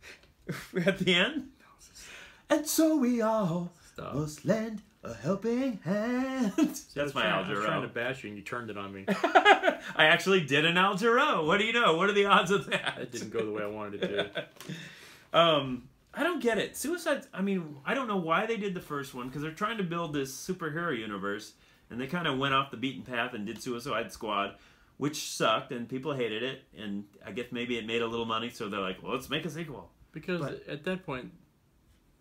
At the end? And so we all must lend A helping hand. That's my Al Jarreau. I was trying to bash you and you turned it on me. I actually did an Al Jarreau. What do you know? What are the odds of that? It didn't go the way I wanted it to. I don't get it. Suicide. I mean, I don't know why they did the first one, because they're trying to build this superhero universe, and they kind of went off the beaten path and did Suicide Squad, which sucked and people hated it. And I guess maybe it made a little money, so they're like, well, let's make a sequel. Because at that point,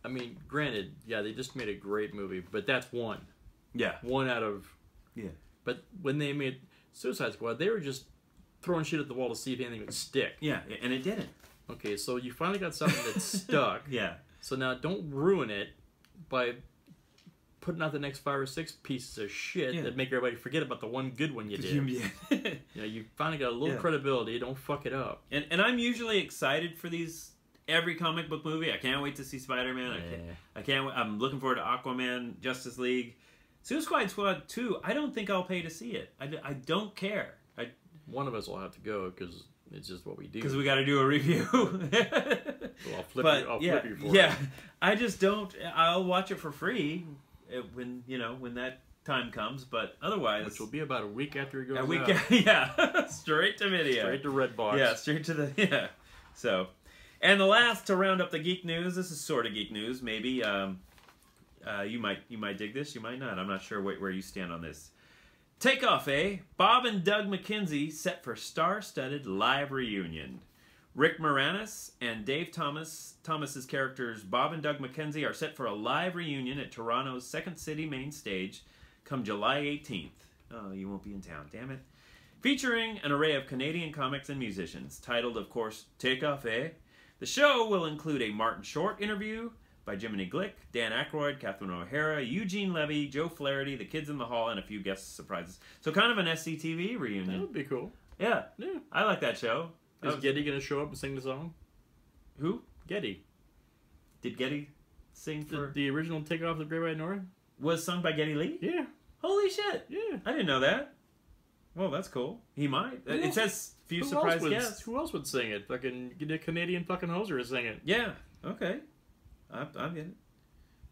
I mean, granted, yeah, they just made a great movie, but that's one. Yeah. One out of... Yeah. But when they made Suicide Squad, they were just throwing shit at the wall to see if anything would stick. Yeah, and it didn't. Okay, so you finally got something that's stuck. Yeah. So now don't ruin it by putting out the next 5 or 6 pieces of shit that make everybody forget about the one good one you did. You know, you finally got a little credibility. Don't fuck it up. And I'm usually excited for these... Every comic book movie. I can't wait to see Spider-Man. I can't. I'm looking forward to Aquaman, Justice League, Suicide Squad 2. I don't think I'll pay to see it. I don't care. One of us will have to go because it's just what we do. Because we got to do a review. So I'll flip you for it. I just don't. I'll watch it for free when that time comes. But otherwise, which will be about a week after it goes out. Straight to video. Straight to Redbox. Yeah, straight to the So. And the last to round up the geek news, this is sort of geek news, maybe. You might dig this, you might not. I'm not sure where you stand on this. Takeoff, eh? Bob and Doug McKenzie set for star-studded live reunion. Rick Moranis and Dave Thomas's characters Bob and Doug McKenzie are set for a live reunion at Toronto's Second City main stage come July 18th. Oh, you won't be in town, damn it. Featuring an array of Canadian comics and musicians, titled, of course, Takeoff, eh? The show will include a Martin Short interview by Jiminy Glick, Dan Aykroyd, Catherine O'Hara, Eugene Levy, Joe Flaherty, The Kids in the Hall, and a few guest surprises. So kind of an SCTV reunion. That would be cool. Yeah. I like that show. Is Getty going to show up and sing the song? Who? Getty. Did Getty sing for... The original Takeoff the Great White North? Was sung by Geddy Lee? Yeah. Holy shit. Yeah. I didn't know that. Well, that's cool. He might. It says few surprise guests. Who else would sing it? Fucking get a Canadian fucking hoser to sing it. Yeah. Okay. I'm getting it.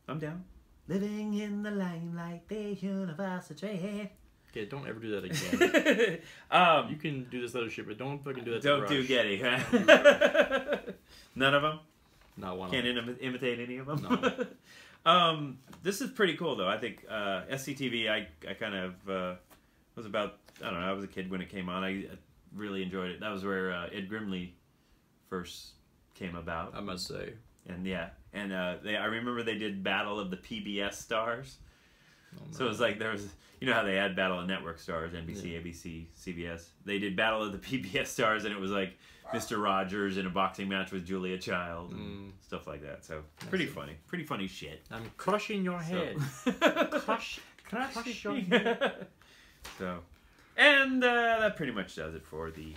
I'm down. Living in the limelight, the university. Okay, don't ever do that again. You can do this other shit, but don't fucking do that. Don't do Getty. None of them. Not one. Can't imitate any of them. No. This is pretty cool though. I think SCTV. I kind of was about. I don't know. I was a kid when it came on. I really enjoyed it. That was where Ed Grimley first came about. I must say. And I remember they did Battle of the PBS Stars. Oh, no. So it was like there was, you know how they had Battle of Network Stars, NBC, ABC, CBS. They did Battle of the PBS Stars, and it was like Mr. Rogers in a boxing match with Julia Child and stuff like that. So pretty funny shit. I'm crushing your head. Crush your head. So. And that pretty much does it for the...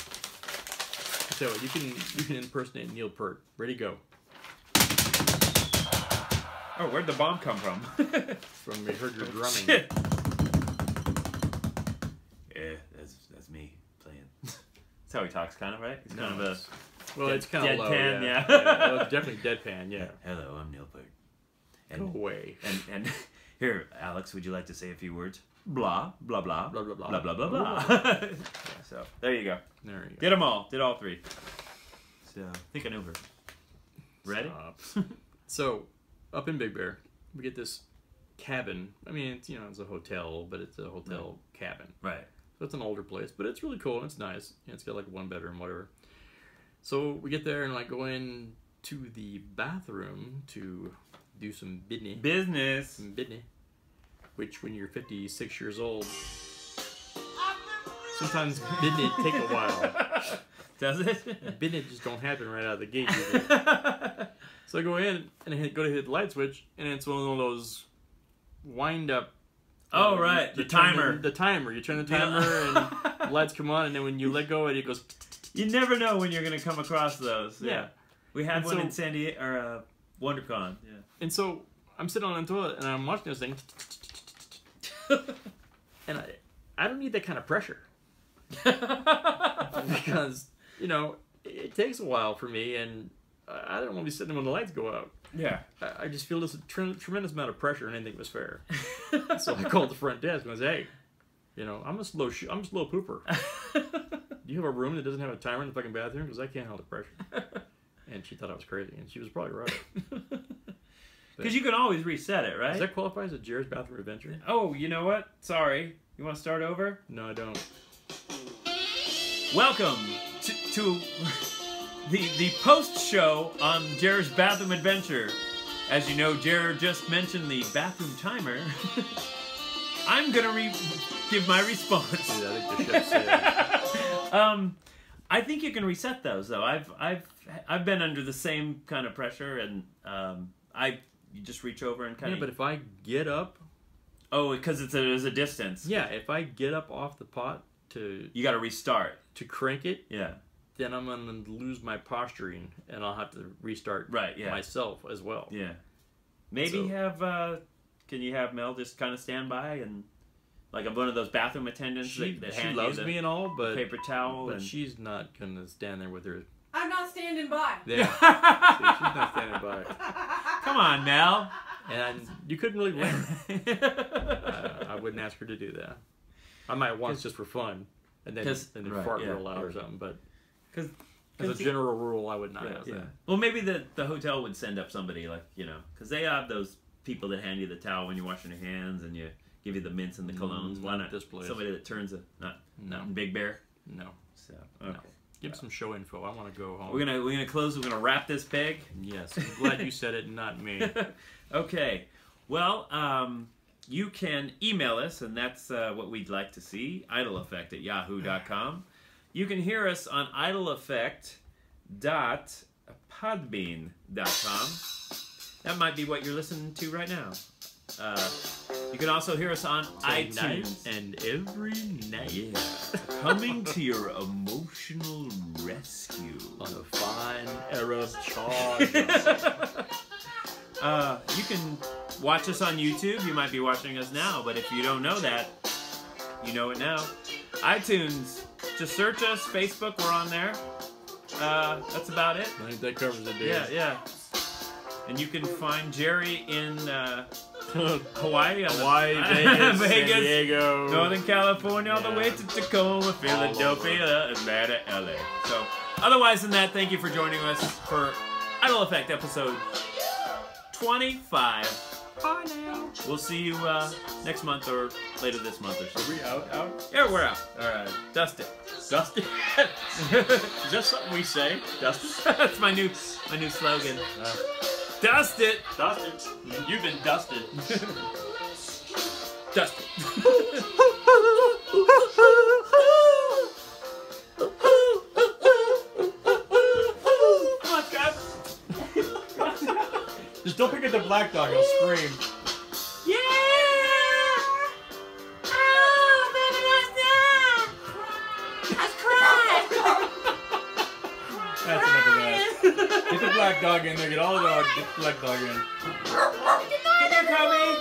So you can impersonate Neil Peart. Ready, go. Oh, where'd the bomb come from? From we heard your drumming. Shit. Yeah, that's me playing. That's how he talks, kind of, right? It's kind of a... Well, it's kind of low, deadpan, yeah. Well, it's definitely deadpan, yeah. Hello, I'm Neil Peart. Go away. And here, Alex, would you like to say a few words? Blah, blah, blah, blah, blah, blah, blah, blah, blah, blah. So, there you go. There you go. Did them all. Did all 3. So, think an over. Ready? So, up in Big Bear, we get this cabin. I mean, it's, it's a hotel, but it's a hotel cabin. Right. So it's an older place, but it's really cool. It's nice. It's got like 1 bedroom, whatever. So we get there and like go in to the bathroom to do some business. Some business. Which, when you're 56 years old, sometimes business take a while. Does it? Business just don't happen right out of the gate. So I go in and I go to hit the light switch, and it's one of those wind up. Oh, right. The timer. The timer. You turn the timer and the lights come on, and then when you let go, it goes. You never know when you're going to come across those. Yeah. We had one in San Diego, or WonderCon. Yeah. And so I'm sitting on the toilet and I'm watching this thing. And I don't need that kind of pressure. Because, it takes a while for me, and I don't want to be sitting there when the lights go out. Yeah. I just feel this tremendous amount of pressure, and I didn't think it was fair. So I called the front desk and I said, hey, you know, I'm a slow pooper. Do you have a room that doesn't have a timer in the fucking bathroom? Because I can't handle the pressure. And she thought I was crazy, and she was probably right. Because you can always reset it, right? Does that qualify as a Jared's Bathroom Adventure? Oh, you know what? Sorry. You want to start over? No, I don't. Welcome to the post-show on Jared's Bathroom Adventure. As you know, Jared just mentioned the bathroom timer. I'm going to give my response. Dude, I think the ship's sailed. I think you can reset those, though. I've been under the same kind of pressure, and you just reach over and kind of... Yeah, but if I get up... Oh, because there's a distance. Yeah, if I get up off the pot to... You got to restart. To crank it? Yeah. Then I'm going to lose my posturing, and I'll have to restart myself as well. Yeah. Maybe can you have Mel just kind of stand by and... Like one of those bathroom attendants that she loves me and all, but... Paper towel. But she's not going to stand there with her... I'm not standing by. Yeah. See, she's not standing by. Come on, Mel. And you couldn't really blame her. I wouldn't ask her to do that. I might once just for fun, and then fart real loud or something. But as a general rule, I would not ask that. Well, maybe the hotel would send up somebody because they have those people that hand you the towel when you're washing your hands and you give you the mints and the colognes. Why not this place? Somebody that turns not Big Bear. No. So okay. No. Give some show info. I want to go home. We're gonna close. We're gonna wrap this pig. Yes. I'm glad you said it, not me. Okay. Well, you can email us, and that's what we'd like to see. idleeffect@yahoo.com. You can hear us on idleeffect.podbean.com. That might be what you're listening to right now. You can also hear us on iTunes. And every night. Yeah. Coming to your emotional rescue. On a fine Arab charge. You can watch us on YouTube. You might be watching us now, but if you don't know that, you know it now. iTunes, just search us. Facebook, we're on there. That's about it. I think that covers it, dude. Yeah. And you can find Jerry in Hawaii, Vegas, San Diego, Northern California, all the way to Tacoma, Philadelphia, Atlanta, LA. So, otherwise than that, thank you for joining us for Idle Effect episode 25. Bye now. We'll see you next month or later this month or so. Are we out? Yeah, we're out. All right. Dust it. Dust it? Is that something we say? Dust it? That's my new slogan. Dust it! Dust it. You've been dusted. Dust it. Come on, Scott. Just don't pick at the black dog, he'll scream. Yeah! Oh, baby, that's crying. That's enough of that. Get the black dog in there, get all the dogs, get the black dog in. Get there, Cubby!